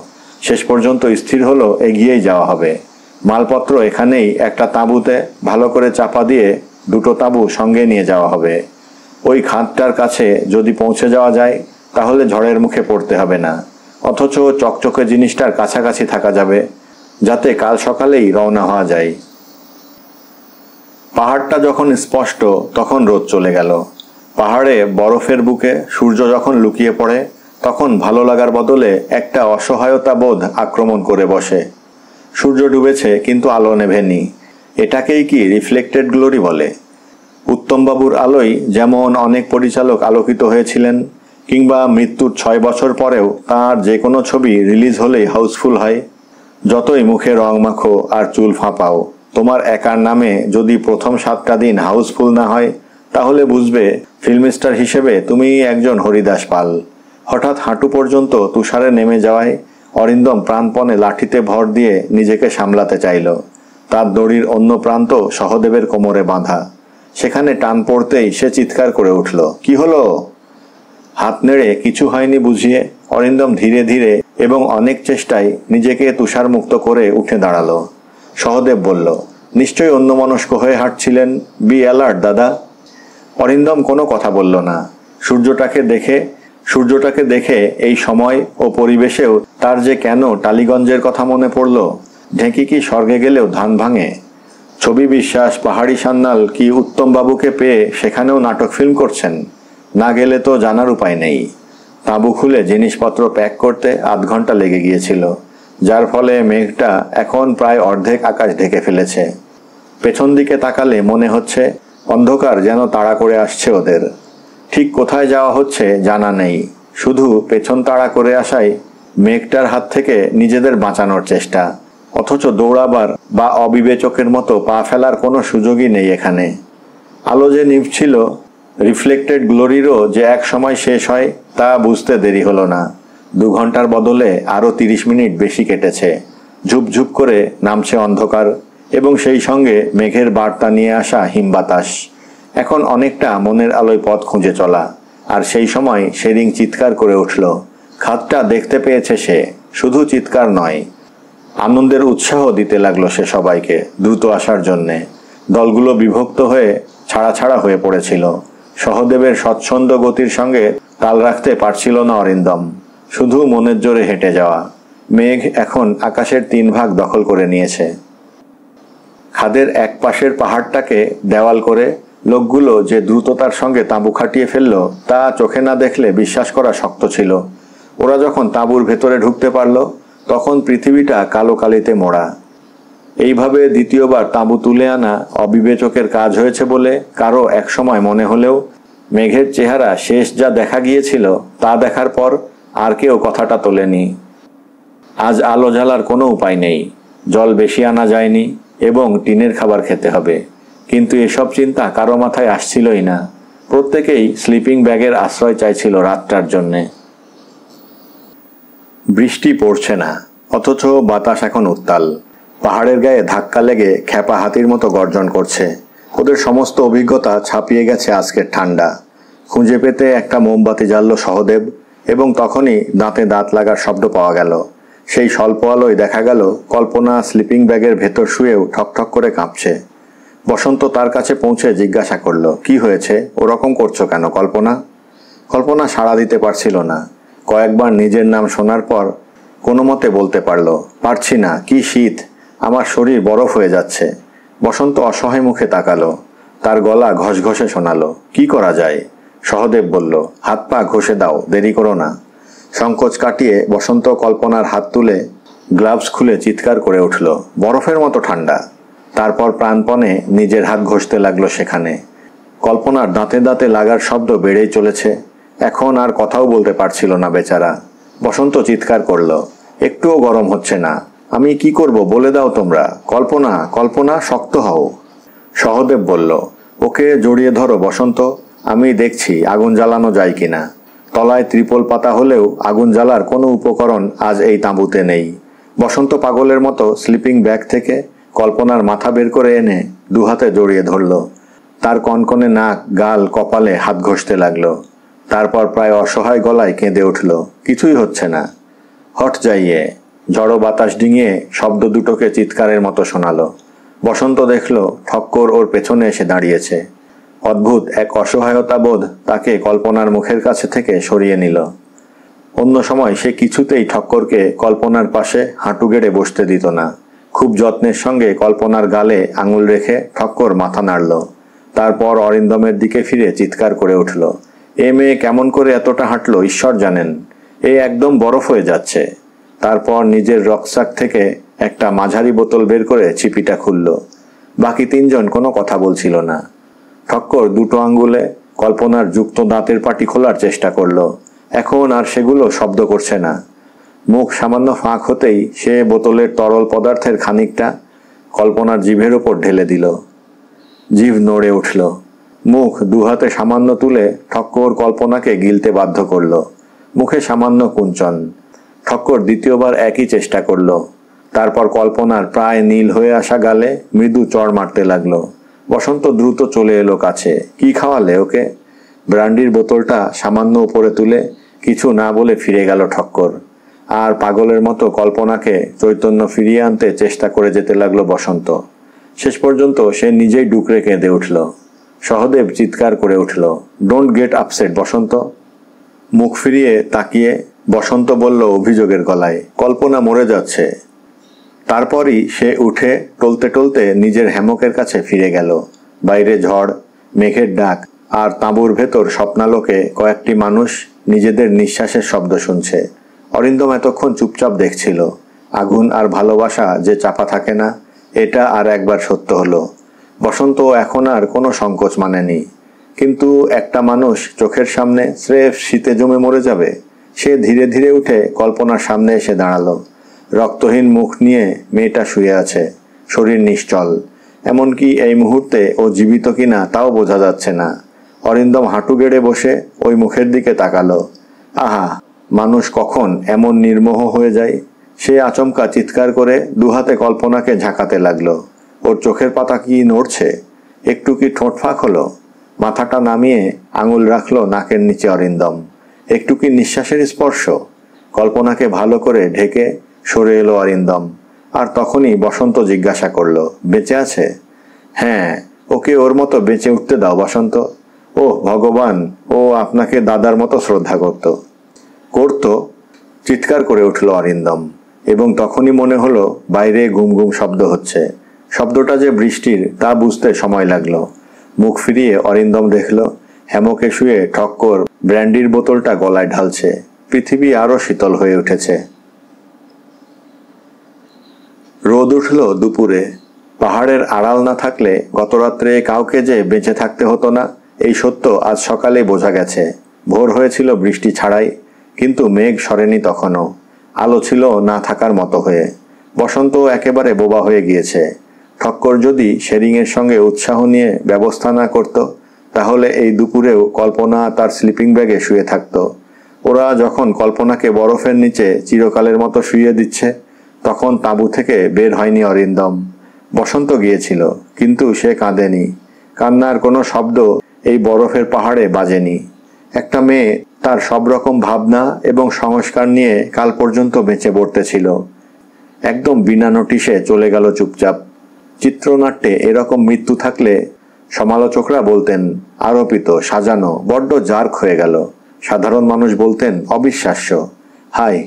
শেষ পর্যন্ত স্থির হলো এগিয়েই যাওয়া হবে। মালপত্র এখানেই একটা তাঁবুতে ভালো করে চাপা দিয়ে 2টো তাঁবু সঙ্গে নিয়ে যাওয়া হবে। ওই খাদটার কাছে যদি পৌঁছে যাওয়া যায় তাহলে ঝড়ের মুখে পড়তে হবে না, অথচ চকচকে জিনিসটার কাছাকাছি থাকা যাবে, যাতে কাল সকালেই রওনা হওয়া যায়। পাহাড়টা যখন স্পষ্ট তখন রোদ চলে গেল। পাহাড়ে বরফের বুকে সূর্য যখন লুকিয়ে পড়ে তখন ভালো লাগার বদলে একটা অসহায়তা বোধ আক্রমণ করে বসে। সূর্য ডুবেছে কিন্তু আলো নেভেনি। এটাকেই কি রিফ্লেক্টেড গ্লোরি বলে? উত্তমবাবুর আলোয় যেমন অনেক পরিচালক আলোকিত হয়েছিলেন, কিংবা মৃত্যুর 6 বছর পরেও তার যে কোনো ছবি রিলিজ হলেই হাউসফুল হয়। যতই মুখে রং মাখো আর চুল ফাঁপাও, তোমার একার নামে যদি প্রথম 7টা দিন হাউসফুল না হয় তাহলে বুঝবে ফিল্ম স্টার হিসেবে তুমি একজন হরিদাস পাল। হঠাৎ হাঁটু পর্যন্ত তুষারে নেমে যাওয়ায় অরিন্দম প্রাণপণে লাঠিতে ভর দিয়ে নিজেকে সামলাতে চাইল। তার দড়ির অন্য প্রান্ত সহদেবের কোমরে বাঁধা। সেখানে টান পড়তেই সে চিৎকার করে উঠল, কি হলো? হাত নেড়ে কিছু হয়নি বুঝিয়ে অরিন্দম ধীরে ধীরে এবং অনেক চেষ্টায় নিজেকে তুষার মুক্ত করে উঠে দাঁড়ালো। সহদেব বলল, নিশ্চয়ই অন্যমনস্ক হয়ে হাঁটছিলেন, বি অ্যালার্ট দাদা। অরিন্দম কোনো কথা বলল না। সূর্যটাকে দেখে এই সময় ও পরিবেশেও তার যে কেন টালিগঞ্জের কথা মনে পড়ল। ঢেঁকি কি স্বর্গে গেলেও ধান ভাঙে? ছবি বিশ্বাস, পাহাড়ি সান্যাল কি উত্তমবাবুকে পেয়ে সেখানেও নাটক ফিল্ম করছেন? না গেলে তো জানার উপায় নেই। তাঁবু খুলে জিনিসপত্র প্যাক করতে 1/2 ঘন্টা লেগে গিয়েছিল, যার ফলে মেঘটা এখন প্রায় অর্ধেক আকাশ ঢেকে ফেলেছে। পেছন দিকে তাকালে মনে হচ্ছে অন্ধকার যেন তাড়া করে আসছে ওদের। ঠিক কোথায় যাওয়া হচ্ছে জানা নেই, শুধু পেছন তাড়া করে আসায় মেঘটার হাত থেকে নিজেদের বাঁচানোর চেষ্টা। অথচ দৌড়াবার বা অবিবেচকের মতো পা ফেলার কোনো সুযোগই নেই এখানে। আলো যে নিভছিল, রিফ্লেক্টেড গ্লোরিরও যে এক সময় শেষ হয় তা বুঝতে দেরি হলো না। 2 ঘন্টার বদলে আরও 30 মিনিট বেশি কেটেছে। ঝুপঝুপ করে নামছে অন্ধকার এবং সেই সঙ্গে মেঘের বার্তা নিয়ে আসা হিমবাতাস। এখন অনেকটা মনের আলোয় পথ খুঁজে চলা। আর সেই সময় শেরিং চিৎকার করে উঠল। খাদটা দেখতে পেয়েছে সে, শুধু চিৎকার নয়, আনন্দের উৎসাহ দিতে লাগলো সে সবাইকে দ্রুত আসার জন্যে। দলগুলো বিভক্ত হয়ে ছাড়া ছাড়া হয়ে পড়েছিল। সহদেবের স্বচ্ছন্দ গতির সঙ্গে তাল রাখতে পারছিল না অরিন্দম, শুধু মনের জোরে হেঁটে যাওয়া। মেঘ এখন আকাশের 3 ভাগ দখল করে নিয়েছে। খাদের এক পাশের পাহাড়টাকে দেওয়াল করে লোকগুলো যে দ্রুততার সঙ্গে তাঁবু খাটিয়ে ফেলল তা চোখে না দেখলে বিশ্বাস করা শক্ত ছিল। ওরা যখন তাঁবুর ভেতরে ঢুকতে পারল তখন পৃথিবীটা কালো কালিতে মোড়া। এইভাবে দ্বিতীয়বার তাঁবু তুলে আনা অবিবেচকের কাজ হয়েছে বলে কারো একসময় মনে হলেও মেঘের চেহারা শেষ যা দেখা গিয়েছিল তা দেখার পর আর কেউ কথাটা তোলেনি। আজ আলো জ্বালার কোনো উপায় নেই, জল বেশি আনা যায়নি এবং টিনের খাবার খেতে হবে। কিন্তু এসব চিন্তা কারো মাথায় আসছিলই না। প্রত্যেকেই স্লিপিং ব্যাগের আশ্রয় চাইছিল রাতটার জন্যে। বৃষ্টি পড়ছে না, অথচ বাতাস এখন উত্তাল। পাহাড়ের গায়ে ধাক্কা লেগে খ্যাপা হাতির মতো গর্জন করছে। ওদের সমস্ত অভিজ্ঞতা ছাপিয়ে গেছে আজকের ঠান্ডা। খুঁজে পেতে একটা মোমবাতি জ্বালল সহদেব, এবং তখনই দাঁতে দাঁত লাগার শব্দ পাওয়া গেল। সেই স্বল্প আলোয় দেখা গেল কল্পনা স্লিপিং ব্যাগের ভেতর শুয়েও ঠকঠক করে কাঁপছে। বসন্ত তার কাছে পৌঁছে জিজ্ঞাসা করল, কি হয়েছে, ওরকম করছো কেন কল্পনা? কল্পনা সাড়া দিতে পারছিল না। কয়েকবার নিজের নাম শোনার পর কোনো মতে বলতে পারল, পারছি না, কি শীত, আমার শরীর বরফ হয়ে যাচ্ছে। বসন্ত অসহায় মুখে তাকালো। তার গলা ঘসঘসে শোনালো। কি করা যায়? সহদেব বলল, হাত পা ঘষে দাও, দেরি করো না। সংকোচ কাটিয়ে বসন্ত কল্পনার হাত তুলে গ্লাভস খুলে চিৎকার করে উঠল, বরফের মতো ঠান্ডা। তারপর প্রাণপণে নিজের হাত ঘষতে লাগলো সেখানে। কল্পনার দাঁতে দাঁতে লাগার শব্দ বেড়েই চলেছে। এখন আর কথাও বলতে পারছিল না বেচারা। বসন্ত চিৎকার করল, একটুও গরম হচ্ছে না, আমি কি করব বলে দাও তোমরা। কল্পনা, কল্পনা, শক্ত হও। সহদেব বলল, ওকে জড়িয়ে ধরো বসন্ত, আমি দেখছি আগুন জ্বালানো যায় কিনা। তলায় ত্রিপল পাতা হলেও আগুন জ্বালার কোনো উপকরণ আজ এই তাঁবুতে নেই। বসন্ত পাগলের মতো স্লিপিং ব্যাগ থেকে কল্পনার মাথা বের করে এনে দুহাতে জড়িয়ে ধরল। তার কনকনে নাক, গাল, কপালে হাত ঘষতে লাগলো। তারপর প্রায় অসহায় গলায় কেঁদে উঠল, কিছুই হচ্ছে না। হট যাইয়ে ঝড়ো বাতাস ডিঙিয়ে শব্দ দুটোকে চিৎকারের মতো শোনালো। বসন্ত দেখল ঠক্কর ওর পেছনে এসে দাঁড়িয়েছে। অদ্ভুত এক অসহায়তা বোধ তাকে কল্পনার মুখের কাছে থেকে সরিয়ে নিল। অন্য সময় সে কিছুতেই ঠক্করকে কল্পনার পাশে হাঁটু গেড়ে বসতে দিত না। খুব যত্নের সঙ্গে কল্পনার গালে আঙুল রেখে ঠক্কর মাথা নাড়ল। তারপর অরিন্দমের দিকে ফিরে চিৎকার করে উঠল, এ মেয়ে কেমন করে এতটা হাঁটলো ঈশ্বর জানেন, এ একদম বরফ হয়ে যাচ্ছে। তারপর নিজের রকসাক থেকে একটা মাঝারি বোতল বের করে ছিপিটা খুলল। বাকি তিনজন কোনো কথা বলছিল না। ঠক্কর দুটো আঙ্গুলে কল্পনার যুক্ত দাঁতের পাটি খোলার চেষ্টা করল। এখন আর সেগুলো শব্দ করছে না। মুখ সামান্য ফাঁক হতেই সে বোতলের তরল পদার্থের খানিকটা কল্পনার জিভের ওপর ঢেলে দিল। জিভ নড়ে উঠল। মুখ দুহাতে সামান্য তুলে ঠক্কর কল্পনাকে গিলতে বাধ্য করল। মুখে সামান্য কুঞ্চন। ঠক্কর দ্বিতীয়বার একই চেষ্টা করল। তারপর কল্পনার প্রায় নীল হয়ে আসা গালে মৃদু চড় মারতে লাগলো। বসন্ত দ্রুত চলে এলো কাছে। কি খাওয়ালে ওকে? ব্রান্ডির বোতলটা সামান্য উপরে তুলে কিছু না বলে ফিরে গেল ঠক্কর। আর পাগলের মতো কল্পনাকে চৈতন্য ফিরিয়ে আনতে চেষ্টা করে যেতে লাগলো বসন্ত। শেষ পর্যন্ত সে নিজেই ডুকরে কেঁদে উঠল। সহদেব চিৎকার করে উঠল, ডোন্ট গেট আপসেট বসন্ত। মুখ ফিরিয়ে তাকিয়ে বসন্ত বলল অভিযোগের গলায়, কল্পনা মরে যাচ্ছে। তারপরই সে উঠে টলতে টলতে নিজের হ্যামকের কাছে ফিরে গেল। বাইরে ঝড়, মেঘের ডাক, আর তাঁবুর ভেতর স্বপ্নালোকে কয়েকটি মানুষ নিজেদের নিঃশ্বাসের শব্দ শুনছে। অরিন্দম এতক্ষণ চুপচাপ দেখছিল। আগুন আর ভালোবাসা যে চাপা থাকে না, এটা আর একবার সত্য হলো। বসন্ত এখন আর কোনো সংকোচ মানেনি। কিন্তু একটা মানুষ চোখের সামনে স্রেফ শীতে জমে মরে যাবে। সে ধীরে ধীরে উঠে কল্পনার সামনে এসে দাঁড়ালো। রক্তহীন মুখ নিয়ে মেয়েটা শুয়ে আছে, শরীর নিশ্চল। এমনকি এই মুহূর্তে ও জীবিত কিনা তাও বোঝা যাচ্ছে না। অরিন্দম হাঁটু গেড়ে বসে ওই মুখের দিকে তাকালো। আহা, মানুষ কখন এমন নির্মোহ হয়ে যায়। সে আচমকা চিৎকার করে দুহাতে কল্পনাকে ঝাঁকাতে লাগলো। ওর চোখের পাতা কি নড়ছে? একটু কি ঠোঁট ফাঁক হলো? মাথাটা নামিয়ে আঙুল রাখলো নাকের নিচে অরিন্দম। একটু কি নিঃশ্বাসের স্পর্শ? কল্পনাকে ভালো করে ঢেকে সরে এলো অরিন্দম। আর তখনই বসন্ত জিজ্ঞাসা করলো, বেঁচে আছে? হ্যাঁ, ওকে ওর মতো বেঁচে উঠতে দাও বসন্ত। ওহ ভগবান, ও আপনাকে দাদার মতো শ্রদ্ধা করতো। চিৎকার করে উঠল অরিন্দম। এবং তখনই মনে হলো বাইরে ঘুম ঘুম শব্দ হচ্ছে। শব্দটা যে বৃষ্টির তা বুঝতে সময় লাগলো। মুখ ফিরিয়ে অরিন্দম দেখল হ্যামকে শুয়ে ঠক্কর ব্র্যান্ডির বোতলটা গলায় ঢালছে। পৃথিবী আরো শীতল হয়ে উঠেছে। রোদ উঠল দুপুরে। পাহাড়ের আড়াল না থাকলে গতরাত্রে কাউকে যে বেঁচে থাকতে হতো না, এই সত্য আজ সকালে বোঝা গেছে। ভোর হয়েছিল বৃষ্টি ছাড়াই, কিন্তু মেঘ সরেনি তখনও। আলো ছিল না থাকার মতো হয়ে। বসন্ত একেবারে বোবা হয়ে গিয়েছে। ঠক্কর যদি শেরিংয়ের সঙ্গে উৎসাহ নিয়ে ব্যবস্থা না করত, তাহলে এই দুপুরেও কল্পনা তার স্লিপিং ব্যাগে শুয়ে থাকত। ওরা যখন কল্পনাকে বরফের নিচে চিরকালের মতো শুইয়ে দিচ্ছে, তখন তাঁবু থেকে বের হয়নি অরিন্দম। বসন্ত গিয়েছিল, কিন্তু সে কাঁদেনি। কান্নার কোনো শব্দ এই বরফের পাহাড়ে বাজেনি। একটা মেয়ে তার সব রকম ভাবনা এবং সংস্কার নিয়ে কাল পর্যন্ত বেঁচে পড়তেছিল, একদম বিনা নোটিশে চলে গেল চুপচাপ। চিত্রনাট্যে এরকম মৃত্যু থাকলে সমালোচকরা বলতেন আরোপিত, সাজানো, বড্ড জার্ক হয়ে গেল। সাধারণ মানুষ বলতেন অবিশ্বাস্য। হায়,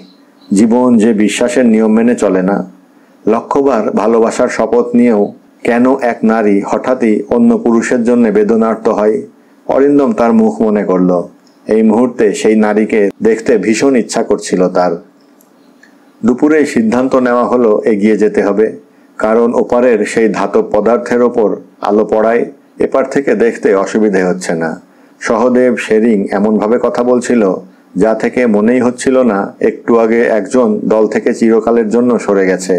জীবন যে বিশ্বাসের নিয়ম মেনে চলে না। লক্ষবার ভালোবাসার শপথ নিয়েও কেন এক নারী হঠাৎই অন্য পুরুষের জন্য বেদনার্ত হয়? অরিন্দম তার মুখ মনে করল। এই মুহূর্তে সেই নারীকে দেখতে ভীষণ ইচ্ছা করছিল তার। দুপুরে সিদ্ধান্ত নেওয়া হলো এগিয়ে যেতে হবে, কারণ ওপারের সেই ধাতব পদার্থের ওপর আলো পড়ায় এপার থেকে দেখতে অসুবিধে হচ্ছে না। সহদেব শেরিং এমনভাবে কথা বলছিল, যা থেকে মনেই হচ্ছিল না একটু আগে একজন দল থেকে চিরকালের জন্য সরে গেছে।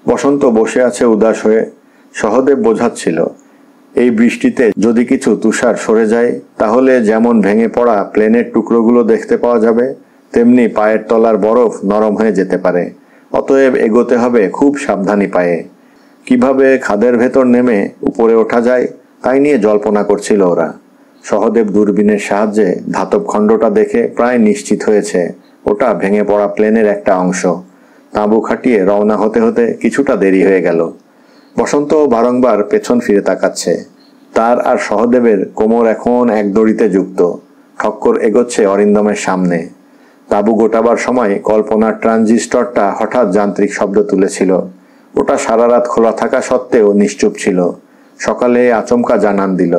বসন্ত বসে আছে উদাস হয়ে। সহদেব বোঝাচ্ছিল, এই বৃষ্টিতে যদি কিছু তুষার সরে যায়, তাহলে যেমন ভেঙে পড়া প্লেনের টুকরোগুলো দেখতে পাওয়া যাবে, তেমনি পায়ের তলার বরফ নরম হয়ে যেতে পারে। অতএব এগোতে হবে খুব সাবধানী পায়ে। কিভাবে খাদের ভেতর নেমে উপরে ওঠা যায় তাই নিয়ে জল্পনা করছিল ওরা। সহদেব দূরবীনের সাহায্যে ধাতব খণ্ডটা দেখে প্রায় নিশ্চিত হয়েছে ওটা ভেঙে পড়া প্লেনের একটা অংশ। তাঁবু খাটিয়ে রওনা হতে হতে কিছুটা দেরি হয়ে গেল। বসন্ত বারংবার পেছন ফিরে তাকাচ্ছে। তার আর সহদেবের কোমর এখন এক দড়িতে যুক্ত। ঠক্কর এগোচ্ছে অরিন্দমের সামনে। তাঁবু গোটাবার সময় কল্পনার ট্রানজিস্টরটা হঠাৎ যান্ত্রিক শব্দ তুলেছিল। ওটা সারা রাত খোলা থাকা সত্ত্বেও নিশ্চুপ ছিল। সকালে আচমকা জানান দিল।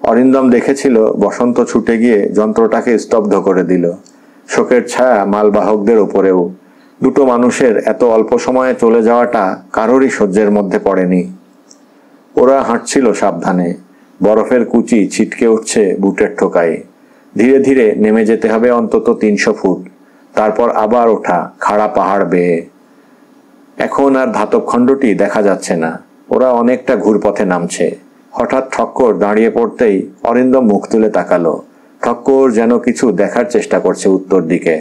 অরিন্দম দেখেছিল বসন্ত ছুটে গিয়ে যন্ত্রটাকে স্তব্ধ করে দিল। শোকের ছায়া মালবাহকদের ওপরেও। দুটো মানুষের এত অল্প সময়ে চলে যাওয়াটা কারোরই সহ্যের মধ্যে পড়েনি। ওরা হাঁটছিল সাবধানে। বরফের কুচি ছিটকে উঠছে বুটের ঠোকায়। ধীরে ধীরে নেমে যেতে হবে অন্তত 300 ফুট, তারপর আবার ওঠা খাড়া পাহাড় বেয়ে। এখন আর ধাতব খণ্ডটি দেখা যাচ্ছে না। ওরা অনেকটা ঘুরপথে নামছে। হঠাৎ ঠক্কর দাঁড়িয়ে পড়তেই অরিন্দম মুখ তুলে তাকালো। ঠক্কর যেন কিছু দেখার চেষ্টা করছে উত্তর দিকে।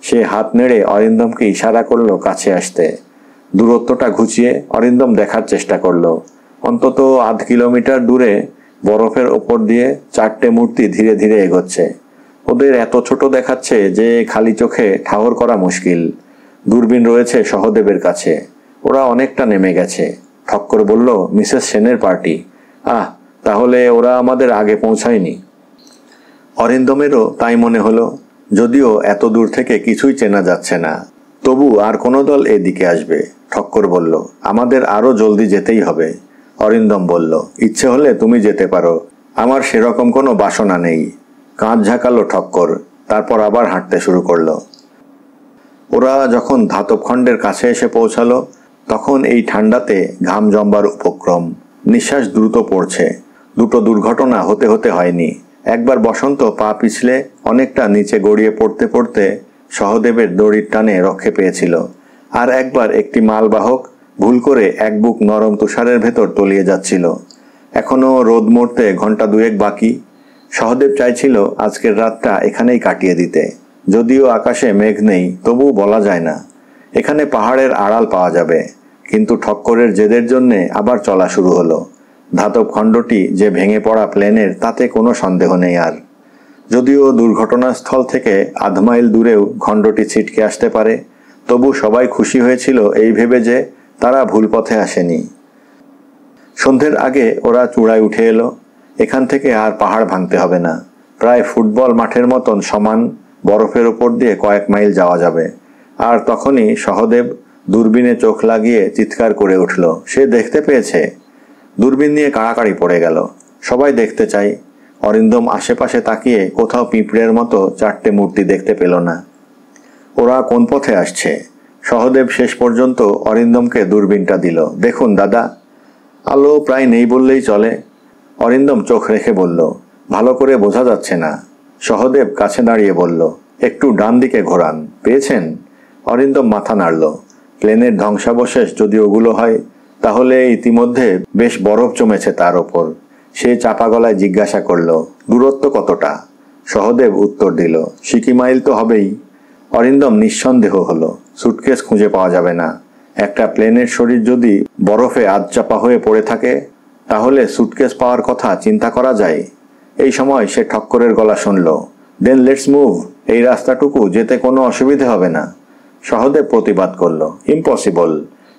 সে হাত নেড়ে অরিন্দমকে ইশারা করলো কাছে আসতে। দূরত্বটা ঘুচিয়ে অরিন্দম দেখার চেষ্টা করলো। অন্তত আধ কিলোমিটার দূরে বরফের ওপর দিয়ে 4টে মূর্তি ধীরে ধীরে এগোচ্ছে। ওদের এত ছোট দেখাচ্ছে যে খালি চোখে ঠাহর করা মুশকিল। দূরবীন রয়েছে সহদেবের কাছে। ওরা অনেকটা নেমে গেছে। ঠক্কর বলল, মিসেস সেনের পার্টি। তাহলে ওরা আমাদের আগে পৌঁছায়নি। অরিন্দমেরও তাই মনে হলো, যদিও এত দূর থেকে কিছুই চেনা যাচ্ছে না। তবু আর কোনো দল এদিকে আসবে। ঠক্কর বলল, আমাদের আরো জলদি যেতেই হবে। অরিন্দম বলল, ইচ্ছে হলে তুমি যেতে পারো, আমার সেরকম কোনো বাসনা নেই। কাঁধ ঝাঁকালো ঠক্কর, তারপর আবার হাঁটতে শুরু করলো। ওরা যখন ধাতব খণ্ডের কাছে এসে পৌঁছালো, তখন এই ঠান্ডাতে ঘাম জমবার উপক্রম। নিঃশ্বাস দ্রুত পড়ছে। দুটো দুর্ঘটনা হতে হতে হয়নি। একবার বসন্ত পা পিছলে অনেকটা নিচে গড়িয়ে পড়তে পড়তে সহদেবের দড়ির টানে রক্ষে পেয়েছিল। আর একবার একটি মালবাহক ভুল করে এক বুক নরম তুষারের ভেতর তলিয়ে যাচ্ছিল। এখনো রোদ মরতে ঘন্টা 2 বাকি। সহদেব চাইছিল আজকের রাতটা এখানেই কাটিয়ে দিতে। যদিও আকাশে মেঘ নেই, তবু বলা যায় না। এখানে পাহাড়ের আড়াল পাওয়া যাবে। কিন্তু ঠক্করের জেদের জন্যে আবার চলা শুরু হলো। ধাতব খণ্ডটি যে ভেঙে পড়া প্লেনের, তাতে কোনো সন্দেহ নেই আর। যদিও দুর্ঘটনাস্থল থেকে আধ মাইল দূরেও খণ্ডটি ছিটকে আসতে পারে, তবু সবাই খুশি হয়েছিল এই ভেবে যে তারা ভুল পথে আসেনি। সন্ধ্যের আগে ওরা চূড়ায় উঠে এলো। এখান থেকে আর পাহাড় ভাঙতে হবে না। প্রায় ফুটবল মাঠের মতন সমান বরফের উপর দিয়ে কয়েক মাইল যাওয়া যাবে। আর তখনই সহদেব দূরবীনে চোখ লাগিয়ে চিৎকার করে উঠল। সে দেখতে পেয়েছে। দূরবীন নিয়ে কাড়াকাড়ি পড়ে গেল। সবাই দেখতে চাই। অরিন্দম আশেপাশে তাকিয়ে কোথাও পিঁপড়ের মতো 4টে মূর্তি দেখতে পেল না। ওরা কোন পথে আসছে? সহদেব শেষ পর্যন্ত অরিন্দমকে দূরবীনটা দিল। দেখুন দাদা। আলো প্রায় নেই বললেই চলে। অরিন্দম চোখ রেখে বলল, ভালো করে বোঝা যাচ্ছে না। সহদেব কাছে দাঁড়িয়ে বলল, একটু ডান দিকে ঘোরান। পেয়েছেন? অরিন্দম মাথা নাড়ল। প্লেনের ধ্বংসাবশেষ যদি ওগুলো হয়, তাহলে ইতিমধ্যে বেশ বরফ জমেছে তার ওপর। সে চাপা গলায় জিজ্ঞাসা করল, দূরত্ব কতটা? সহদেব উত্তর দিল, সিকি মাইল তো হবেই। অরিন্দম নিঃসন্দেহ হলো, সুটকেস খুঁজে পাওয়া যাবে না। একটা প্লেনের শরীর যদি বরফে আধচাপা হয়ে পড়ে থাকে, তাহলে সুটকেস পাওয়ার কথা চিন্তা করা যায়? এই সময় সে ঠক্করের গলা শুনল, দেন লেটস মুভ, এই রাস্তাটুকু যেতে কোনো অসুবিধে হবে না। সহদেব প্রতিবাদ করল, ইম্পসিবল,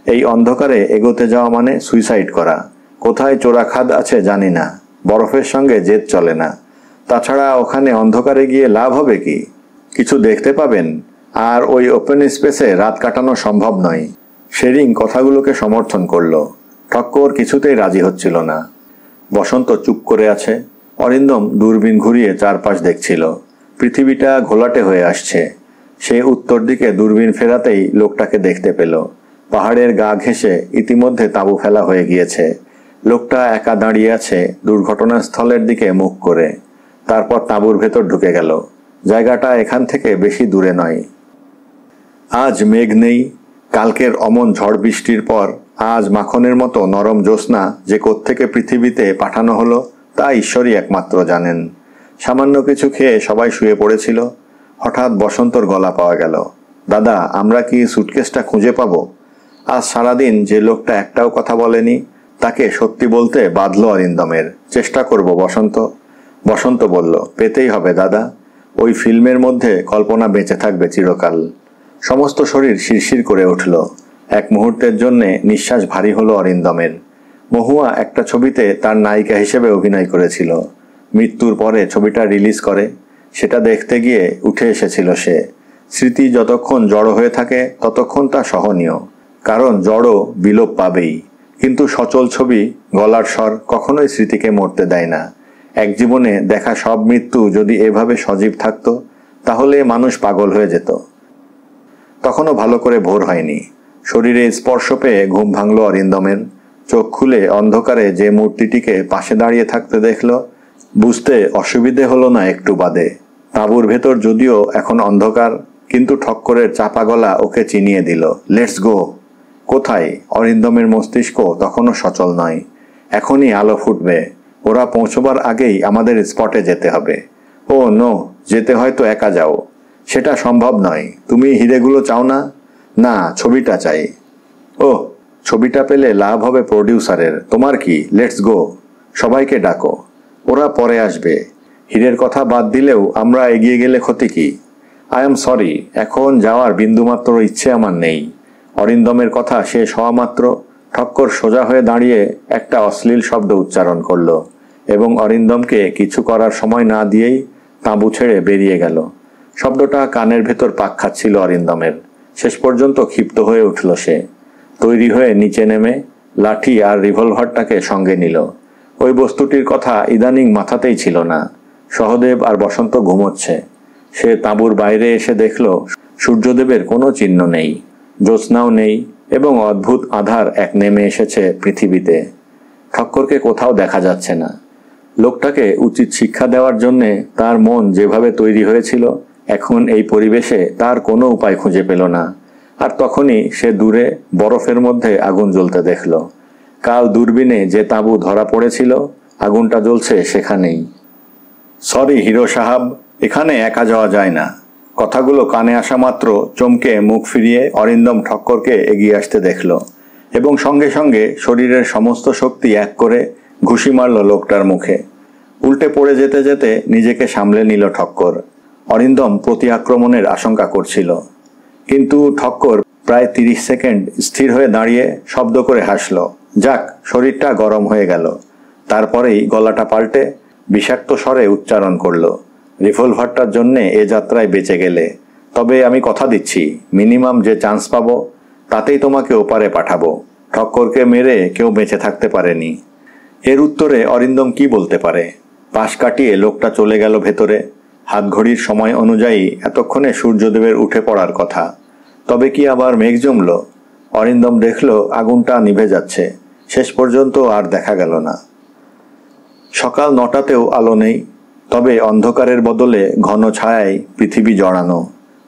এই অন্ধকারে এগোতে যাওয়া মানে সুইসাইড করা। কোথায় চোরাখাদ আছে জানি না, বরফের সঙ্গে জেদ চলে না। তাছাড়া ওখানে অন্ধকারে গিয়ে লাভ হবে কি? কিছু দেখতে পাবেন, আর ওই ওপেন স্পেসে রাত কাটানো সম্ভব নয়। শেরিং কথাগুলোকে সমর্থন করল। ঠক্কর কিছুতেই রাজি হচ্ছিল না। বসন্ত চুপ করে আছে। অরিন্দম দূরবীন ঘুরিয়ে চারপাশ দেখছিল। পৃথিবীটা ঘোলাটে হয়ে আসছে। সে উত্তর দিকে দূরবীন ফেরাতেই লোকটাকে দেখতে পেল। পাহাড়ের গা ঘেঁষে ইতিমধ্যে তাঁবু ফেলা হয়ে গিয়েছে। লোকটা একা দাঁড়িয়ে আছে দুর্ঘটনাস্থলের দিকে মুখ করে। তারপর তাঁবুর ভেতর ঢুকে গেল। জায়গাটা এখান থেকে বেশি দূরে নয়। আজ মেঘ নেই। কালকের অমন ঝড় বৃষ্টির পর আজ মাখনের মতো নরম জ্যোৎস্না যে কোত্থেকে পৃথিবীতে পাঠানো হলো তা ঈশ্বরই একমাত্র জানেন। সামান্য কিছু খেয়ে সবাই শুয়ে পড়েছিল। হঠাৎ বসন্তর গলা পাওয়া গেল, দাদা, আমরা কি সুটকেসটা খুঁজে পাবো? আজ সারাদিন যে লোকটা একটাও কথা বলেনি, তাকে সত্যি বলতে বাধল অরিন্দমের। চেষ্টা করব বসন্ত। বসন্ত বলল, পেতেই হবে দাদা। ওই ফিল্মের মধ্যে কল্পনা বেঁচে থাকবে চিরকাল। সমস্ত শরীর শিরশির করে উঠল। এক মুহূর্তের জন্যে নিঃশ্বাস ভারী হলো অরিন্দমের। মহুয়া একটা ছবিতে তার নায়িকা হিসেবে অভিনয় করেছিল। মৃত্যুর পরে ছবিটা রিলিজ করে। সেটা দেখতে গিয়ে উঠে এসেছিল সে। স্মৃতি যতক্ষণ জড়ো হয়ে থাকে ততক্ষণ তা সহনীয়, কারণ জড়ো বিলোপ পাবেই। কিন্তু সচল ছবি, গলার স্বর কখনোই স্মৃতিকে মরতে দেয় না। এক জীবনে দেখা সব মৃত্যু যদি এভাবে সজীব থাকতো, তাহলে মানুষ পাগল হয়ে যেত। তখনও ভালো করে ভোর হয়নি। শরীরে স্পর্শ পেয়ে ঘুম ভাঙল অরিন্দমের। চোখ খুলে অন্ধকারে যে মূর্তিটিকে পাশে দাঁড়িয়ে থাকতে দেখল, বুঝতে অসুবিধে হলো না একটু বাদে। তাঁবুর ভেতর যদিও এখন অন্ধকার, কিন্তু ঠক্করের চাপা গলা ওকে চিনিয়ে দিল, লেটস গো। কোথায়? অরিন্দমের মস্তিষ্ক তখনও সচল নয়। এখনই আলো ফুটবে। ওরা পৌঁছবার আগেই আমাদের স্পটে যেতে হবে। ও নো, যেতে হয়তো একা যাও। সেটা সম্ভব নয়। তুমি হিরেগুলো চাও না? না, ছবিটা চাই। ও, ছবিটা পেলে লাভ হবে প্রডিউসারের। তোমার কি? Let's go. সবাইকে ডাকো, ওরা পরে আসবে। হীরের কথা বাদ দিলেও আমরা এগিয়ে গেলে ক্ষতি কি? আই এম সরি, এখন যাওয়ার বিন্দুমাত্র ইচ্ছে আমার নেই। অরিন্দমের কথা শেষ হওয়া মাত্র ঠক্কর সোজা হয়ে দাঁড়িয়ে একটা অশ্লীল শব্দ উচ্চারণ করল এবং অরিন্দমকে কিছু করার সময় না দিয়েই তাঁবু ছেড়ে বেরিয়ে গেল। শব্দটা কানের ভেতর পাক খাচ্ছিল অরিন্দমের। শেষ পর্যন্ত ক্ষিপ্ত হয়ে উঠল সে। তৈরি হয়ে নিচে নেমে লাঠি আর রিভলভারটাকে সঙ্গে নিল। ওই বস্তুটির কথা ইদানিং মাথাতেই ছিল না। সহদেব আর বসন্ত ঘুমোচ্ছে। সে তাঁবুর বাইরে এসে দেখল সূর্যদেবের কোনো চিহ্ন নেই, জ্যোৎস্নাও নেই এবং অদ্ভুত আধার এক নেমে এসেছে পৃথিবীতে। ঠক্করকে কোথাও দেখা যাচ্ছে না। লোকটাকে উচিত শিক্ষা দেওয়ার জন্যে তার মন যেভাবে তৈরি হয়েছিল, এখন এই পরিবেশে তার কোনো উপায় খুঁজে পেল না। আর তখনই সে দূরে বরফের মধ্যে আগুন জ্বলতে দেখল। কাল দূরবীনে যে তাঁবু ধরা পড়েছিল, আগুনটা জ্বলছে সেখানেই। সরি হিরো সাহাব, এখানে একা যাওয়া যায় না। কথাগুলো কানে আসা মাত্র চমকে মুখ ফিরিয়ে অরিন্দম ঠক্করকে এগিয়ে আসতে দেখল এবং সঙ্গে সঙ্গে শরীরের সমস্ত শক্তি এক করে ঘুষি মারল লোকটার মুখে। উল্টে পড়ে যেতে যেতে নিজেকে সামলে নিল ঠক্কর। অরিন্দম প্রতি আক্রমণের আশঙ্কা করছিল, কিন্তু ঠক্কর প্রায় 30 সেকেন্ড স্থির হয়ে দাঁড়িয়ে শব্দ করে হাসল। যাক, শরীরটা গরম হয়ে গেল। তারপরেই গলাটা পাল্টে বিষাক্ত স্বরে উচ্চারণ করল, রিভলভারটার জন্যে এ যাত্রায় বেঁচে গেলে, তবে আমি কথা দিচ্ছি মিনিমাম যে চান্স পাবো তাতেই তোমাকে ওপারে পাঠাবো। ঠক্করকে মেরে কেউ বেঁচে থাকতে পারেনি। এর উত্তরে অরিন্দম কি বলতে পারে? পাশ কাটিয়ে লোকটা চলে গেল ভেতরে। হাতঘড়ির সময় অনুযায়ী এতক্ষণে সূর্যদেবের উঠে পড়ার কথা। তবে কি আবার মেঘ জমল? অরিন্দম দেখল আগুনটা নিভে যাচ্ছে। শেষ পর্যন্ত আর দেখা গেল না। সকাল 9টাতেও আলো নেই, তবে অন্ধকারের বদলে ঘন ছায়ায় পৃথিবী জড়ানো।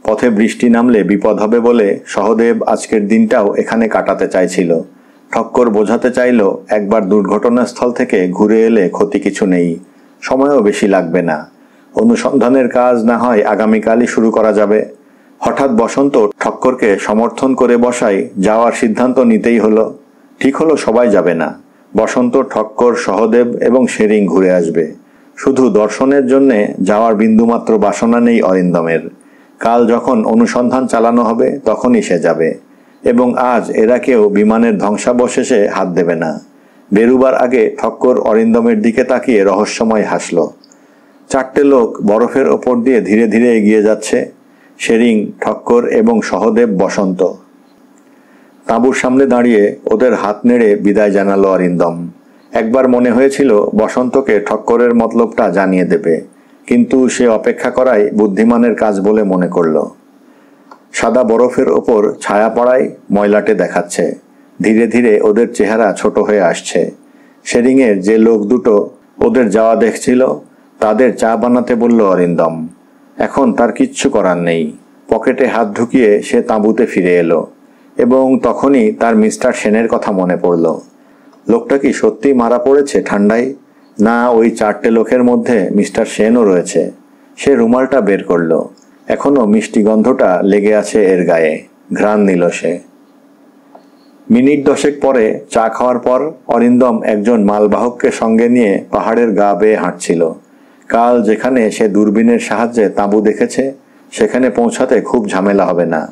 পথে বৃষ্টি নামলে বিপদ হবে বলে সহদেব আজকের দিনটাও এখানে কাটাতে চাইছিল। ঠক্কর বোঝাতে চাইল একবার দুর্ঘটনাস্থল থেকে ঘুরে এলে ক্ষতি কিছু নেই, সময়ও বেশি লাগবে না, অনুসন্ধানের কাজ না হয় আগামীকালই শুরু করা যাবে। হঠাৎ বসন্ত ঠক্করকে সমর্থন করে বসায় যাওয়ার সিদ্ধান্ত নিতেই হলো। ঠিক হলো সবাই যাবে না, বসন্ত, ঠক্কর, সহদেব এবং শেরিং ঘুরে আসবে। শুধু দর্শনের জন্যে যাওয়ার বিন্দুমাত্র বাসনা নেই অরিন্দমের। কাল যখন অনুসন্ধান চালানো হবে তখনই সে যাবে, এবং আজ এরা কেউ বিমানের ধ্বংসাবশেষে হাত দেবে না। বেরুবার আগে ঠক্কর অরিন্দমের দিকে তাকিয়ে রহস্যময় হাসল। 4টে লোক বরফের ওপর দিয়ে ধীরে ধীরে এগিয়ে যাচ্ছে, শেরিং, ঠক্কর এবং সহদেব, বসন্ত। তাঁবুর সামনে দাঁড়িয়ে ওদের হাত নেড়ে বিদায় জানালো অরিন্দম। একবার মনে হয়েছিল বসন্তকে ঠক্করের মতলবটা জানিয়ে দেবে, কিন্তু সে অপেক্ষা করাই বুদ্ধিমানের কাজ বলে মনে করল। সাদা বরফের ওপর ছায়া পড়ায় ময়লাটে দেখাচ্ছে, ধীরে ধীরে ওদের চেহারা ছোট হয়ে আসছে। শেরিংয়ের যে লোক দুটো ওদের যাওয়া দেখছিল তাদের চা বানাতে বলল অরিন্দম। এখন তার কিচ্ছু করার নেই। পকেটে হাত ঢুকিয়ে সে তাঁবুতে ফিরে এলো, এবং তখনই তার মিস্টার সেনের কথা মনে পড়ল। লোকটা কি সত্যি মারা পড়েছে ঠান্ডায়? না, ওই 4টে লোকের মধ্যে মিস্টার সেনও রয়েছে। সে রুমালটা বের করল, এখনো মিষ্টি গন্ধটা লেগে আছে এর গায়ে। ঘ্রাণ নিল সে। মিনিট 10 পরে চা খাওয়ার পর অরিন্দম একজন মালবাহককে সঙ্গে নিয়ে পাহাড়ের গা বেয়ে হাঁটছিল। কাল যেখানে সে দূরবীনের সাহায্যে তাঁবু দেখেছে সেখানে পৌঁছাতে খুব ঝামেলা হবে না।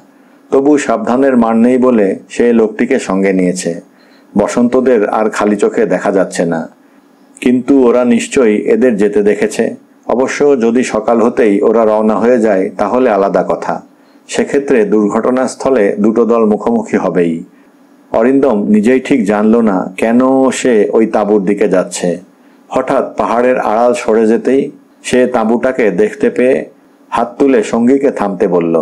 তবু সাবধানের মার নেই বলে সে লোকটিকে সঙ্গে নিয়েছে। বসন্তদের আর খালি চোখে দেখা যাচ্ছে না, কিন্তু ওরা নিশ্চয়ই এদের যেতে দেখেছে। অবশ্য যদি সকাল হতেই ওরা রওনা হয়ে যায় তাহলে আলাদা কথা, সেক্ষেত্রে দুর্ঘটনাস্থলে দুটো দল মুখোমুখি হবেই। অরিন্দম নিজেই ঠিক জানল না কেন সে ওই তাঁবুর দিকে যাচ্ছে। হঠাৎ পাহাড়ের আড়াল সরে যেতেই সে তাঁবুটাকে দেখতে পেয়ে হাত তুলে সঙ্গীকে থামতে বলল।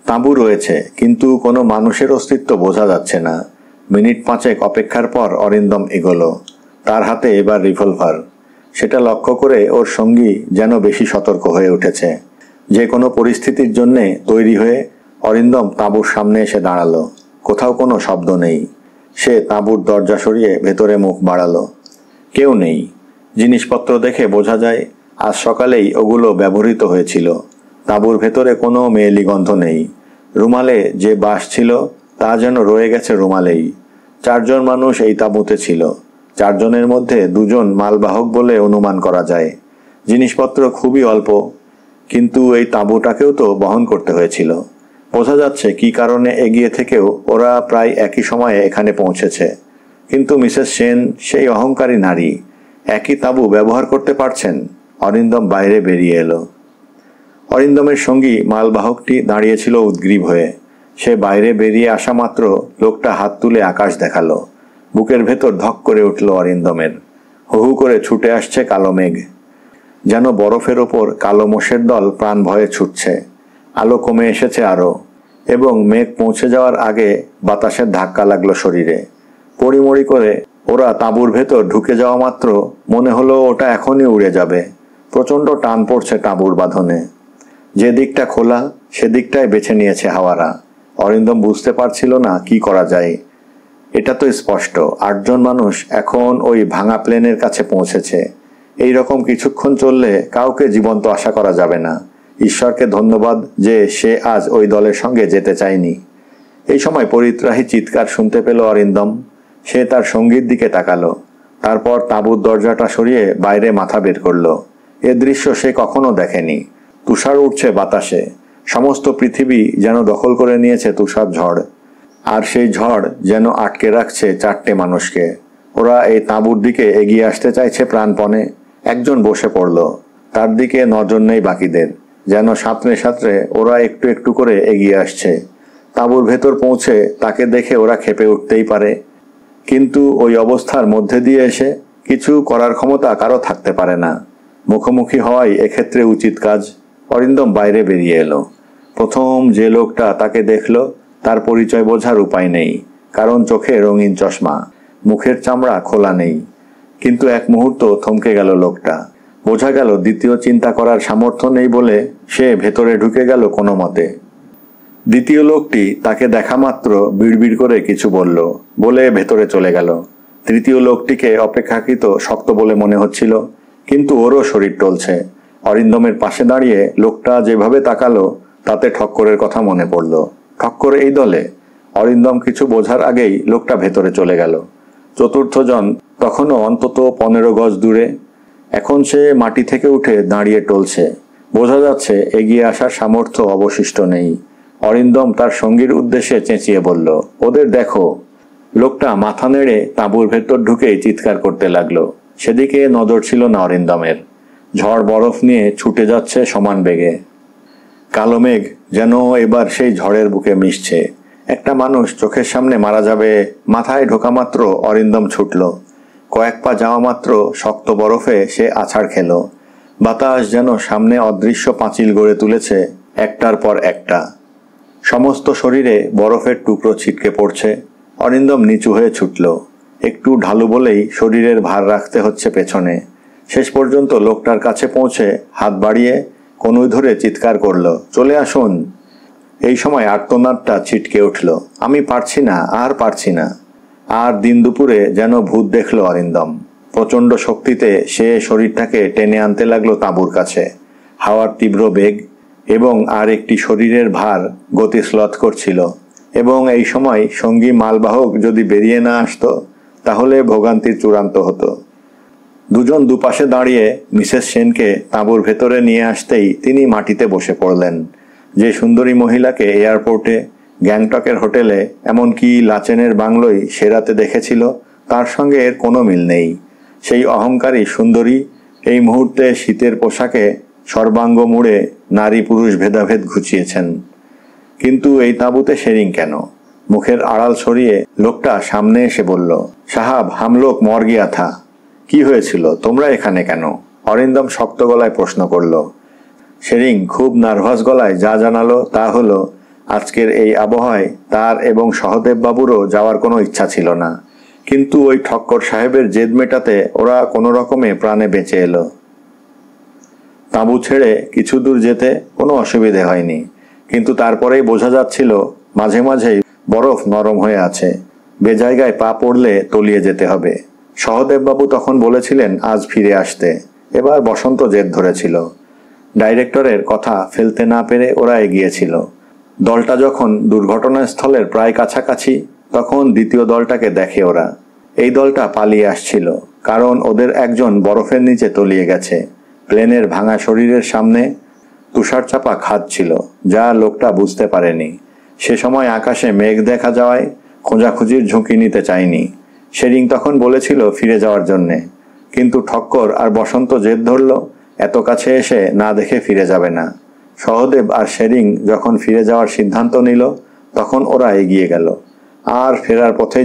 তাঁবু রয়েছে, কিন্তু কোনো মানুষের অস্তিত্ব বোঝা যাচ্ছে না। মিনিট 5 অপেক্ষার পর অরিন্দম এগোলো। তার হাতে এবার রিভলভার। সেটা লক্ষ্য করে ওর সঙ্গী যেন বেশি সতর্ক হয়ে উঠেছে। যে কোনো পরিস্থিতির জন্যে তৈরি হয়ে অরিন্দম তাঁবুর সামনে এসে দাঁড়ালো। কোথাও কোনো শব্দ নেই। সে তাঁবুর দরজা সরিয়ে ভেতরে মুখ বাড়ালো। কেউ নেই। জিনিসপত্র দেখে বোঝা যায় আজ সকালেই ওগুলো ব্যবহৃত হয়েছিল। তাঁবুর ভেতরে কোনো মেয়েলি গন্ধ নেই। রুমালে যে বাঁশ ছিল তা যেন রয়ে গেছে রুমালেই। 4 জন মানুষ এই তাঁবুতে ছিল। 4 জনের মধ্যে 2 জন মালবাহক বলে অনুমান করা যায়। জিনিসপত্র খুবই অল্প, কিন্তু এই তাঁবুটাকেও তো বহন করতে হয়েছিল। বোঝা যাচ্ছে কি কারণে এগিয়ে থেকেও ওরা প্রায় একই সময়ে এখানে পৌঁছেছে। কিন্তু মিসেস সেন সেই অহংকারী নারী, একই তাঁবু ব্যবহার করতে পারছেন। অরিন্দম বাইরে বেরিয়ে এলো। অরিন্দমের সঙ্গী মালবাহকটি দাঁড়িয়েছিল উদ্গ্রীব হয়ে। সে বাইরে বেরিয়ে আসা মাত্র লোকটা হাত তুলে আকাশ দেখালো। বুকের ভেতর ধক করে উঠল অরিন্দমের। হু হু করে ছুটে আসছে কালো মেঘ, যেন বরফের ওপর কালো মোষের দল প্রাণ ভয়ে ছুটছে। আলো কমে এসেছে আরো, এবং মেঘ পৌঁছে যাওয়ার আগে বাতাসের ধাক্কা লাগলো শরীরে। পড়িমড়ি করে ওরা তাঁবুর ভেতর ঢুকে যাওয়া মাত্র মনে হলো ওটা এখনই উড়ে যাবে। প্রচণ্ড টান পড়ছে তাঁবুর বাঁধনে। যে দিকটা খোলা সেদিকটাই বেছে নিয়েছে হাওয়ারা। অরিন্দম বুঝতে পারছিল না কি করা যায়। এটা তো স্পষ্ট 8 জন মানুষ এখন ওই ভাঙা প্লেনের কাছে পৌঁছেছে। এই রকম কিছুক্ষণ চললে কাউকে জীবন্ত আশা করা যাবে না। ঈশ্বরকে ধন্যবাদ যে সে আজ ওই দলের সঙ্গে যেতে চায়নি। এই সময় পরিত্রাহী চিৎকার শুনতে পেল অরিন্দম। সে তার সঙ্গীর দিকে তাকালো, তারপর তাঁবুর দরজাটা সরিয়ে বাইরে মাথা বের করলো। এ দৃশ্য সে কখনো দেখেনি। তুষার উঠছে বাতাসে, সমস্ত পৃথিবী যেন দখল করে নিয়েছে তুষার ঝড়। আর সেই ঝড় যেন আটকে রাখছে 4টে মানুষকে। ওরা এই তাঁবুর দিকে এগিয়ে আসতে চাইছে প্রাণপণে। একজন বসে পড়ল, তার দিকে নজর নেই বাকিদের। যেন সাঁতরে সাঁতরে ওরা একটু একটু করে এগিয়ে আসছে। তাঁবুর ভেতর পৌঁছে তাকে দেখে ওরা ক্ষেপে উঠতেই পারে, কিন্তু ওই অবস্থার মধ্যে দিয়ে এসে কিছু করার ক্ষমতা কারো থাকতে পারে না। মুখোমুখি হওয়াই এক্ষেত্রে উচিত কাজ। অরিন্দম বাইরে বেরিয়ে এলো। প্রথম যে লোকটা তাকে দেখল তার পরিচয় বোঝার উপায় নেই, কারণ চোখে রঙিন চশমা, মুখের চামড়া খোলা নেই। কিন্তু এক মুহূর্ত থমকে গেল লোকটা। বোঝা গেল দ্বিতীয় চিন্তা করার সামর্থ্য নেই বলে সে ভেতরে ঢুকে গেল কোনো মতে। দ্বিতীয় লোকটি তাকে দেখা মাত্র বিড়বিড় করে কিছু বলে ভেতরে চলে গেল। তৃতীয় লোকটিকে অপেক্ষাকৃত শক্ত বলে মনে হচ্ছিল, কিন্তু ওরও শরীর টলছে। অরিন্দমের পাশে দাঁড়িয়ে লোকটা যেভাবে তাকালো তাতে ঠক্করের কথা মনে পড়ল। ঠক্কর এই দলে? অরিন্দম কিছু বোঝার আগেই লোকটা ভেতরে চলে গেল। চতুর্থ জন তখনও অন্তত 15 গজ দূরে। এখন সে মাটি থেকে উঠে দাঁড়িয়ে টলছে। বোঝা যাচ্ছে এগিয়ে আসার সামর্থ্য অবশিষ্ট নেই। অরিন্দম তার সঙ্গীর উদ্দেশ্যে চেঁচিয়ে বলল, ওদের দেখো। লোকটা মাথা নেড়ে তাঁবুর ভেতর ঢুকেই চিৎকার করতে লাগলো। সেদিকে নজর ছিল না অরিন্দমের। ঝড় বরফ নিয়ে ছুটে যাচ্ছে সমান বেগে। কালো মেঘ যেন এবার সেই ঝড়ের বুকে মিশছে। একটা মানুষ চোখের সামনে মারা যাবে মাথায় ঢোকা মাত্র অরিন্দম ছুটল। কয়েক পা যাওয়া মাত্র শক্ত বরফে সে আছাড় খেল। বাতাস যেন সামনে অদৃশ্য পাঁচিল গড়ে তুলেছে একটার পর একটা। সমস্ত শরীরে বরফের টুকরো ছিটকে পড়ছে। অরিন্দম নিচু হয়ে ছুটল। একটু ঢালু বলেই শরীরের ভার রাখতে হচ্ছে পেছনে। শেষ পর্যন্ত লোকটার কাছে পৌঁছে হাত বাড়িয়ে কনুই ধরে চিৎকার করল, চলে আসুন। এই সময় আর্তনাদটা ছিটকে উঠল, আমি পারছি না, আর পারছি না। আর দিন দুপুরে যেন ভূত দেখল অরিন্দম। প্রচণ্ড শক্তিতে সে শরীরটাকে টেনে আনতে লাগলো তাঁবুর কাছে। হাওয়ার তীব্র বেগ এবং আর একটি শরীরের ভার গতিশ্লথ করছিল। এবং এই সময় সঙ্গী মালবাহক যদি বেরিয়ে না আসতো তাহলে ভোগান্তির চূড়ান্ত হতো। দুজন দুপাশে দাঁড়িয়ে মিসেস সেনকে তাঁবুর ভেতরে নিয়ে আসতেই তিনি মাটিতে বসে পড়লেন। যে সুন্দরী মহিলাকে এয়ারপোর্টে, গ্যাংটকের হোটেলে, এমনকি লাচেনের বাংলোয় সেরাতে দেখেছিল তার সঙ্গে এর কোনো মিল নেই। সেই অহংকারী সুন্দরী এই মুহূর্তে শীতের পোশাকে সর্বাঙ্গ মুড়ে নারী পুরুষ ভেদাভেদ ঘুচিয়েছেন। কিন্তু এই তাঁবুতে শেরিং কেন? মুখের আড়াল সরিয়ে লোকটা সামনে এসে বলল, সাহাব হাম লোক মর গিয়া থা। কি হয়েছিল, তোমরা এখানে কেন? অরিন্দম শক্ত গলায় প্রশ্ন করল। শেরিং খুব নার্ভাস গলায় যা জানালো তা হলো, আজকের এই আবহাওয়ায় তার এবং সহদেব বাবুরও যাওয়ার কোনো ইচ্ছা ছিল না, কিন্তু ওই ঠক্কর সাহেবের জেদ মেটাতে ওরা কোনো রকমে প্রাণে বেঁচে এলো। তাঁবু ছেড়ে কিছু দূর যেতে কোনো অসুবিধে হয়নি, কিন্তু তারপরেই বোঝা যাচ্ছিল মাঝে মাঝেই বরফ নরম হয়ে আছে। বেজায়গায় পা পড়লে তলিয়ে যেতে হবে। সহদেববাবু তখন বলেছিলেন আজ ফিরে আসতে। এবার বসন্ত জেদ ধরেছিল। ডাইরেক্টরের কথা ফেলতে না পেরে ওরা এগিয়েছিল। দলটা যখন দুর্ঘটনাস্থলের প্রায় কাছাকাছি তখন দ্বিতীয় দলটাকে দেখে ওরা। এই দলটা পালিয়ে আসছিল, কারণ ওদের একজন বরফের নিচে তলিয়ে গেছে। প্লেনের ভাঙা শরীরের সামনে তুষার চাপা খাদ ছিল, যা লোকটা বুঝতে পারেনি। সে সময় আকাশে মেঘ দেখা যাওয়ায় খোঁজাখুঁজির ঝুঁকি নিতে চায়নি। শেরিং তখন বলেছিল ফিরে যাওয়ার জন্যে, কিন্তু ঠক্কর আর বসন্ত জেদ ধরল এত কাছে এসে না দেখে ফিরে যাবে না। সহদেব আর শেরিং যখন ফিরে যাওয়ার সিদ্ধান্ত নিল তখন ওরা এগিয়ে গেল। আর ফেরার পথে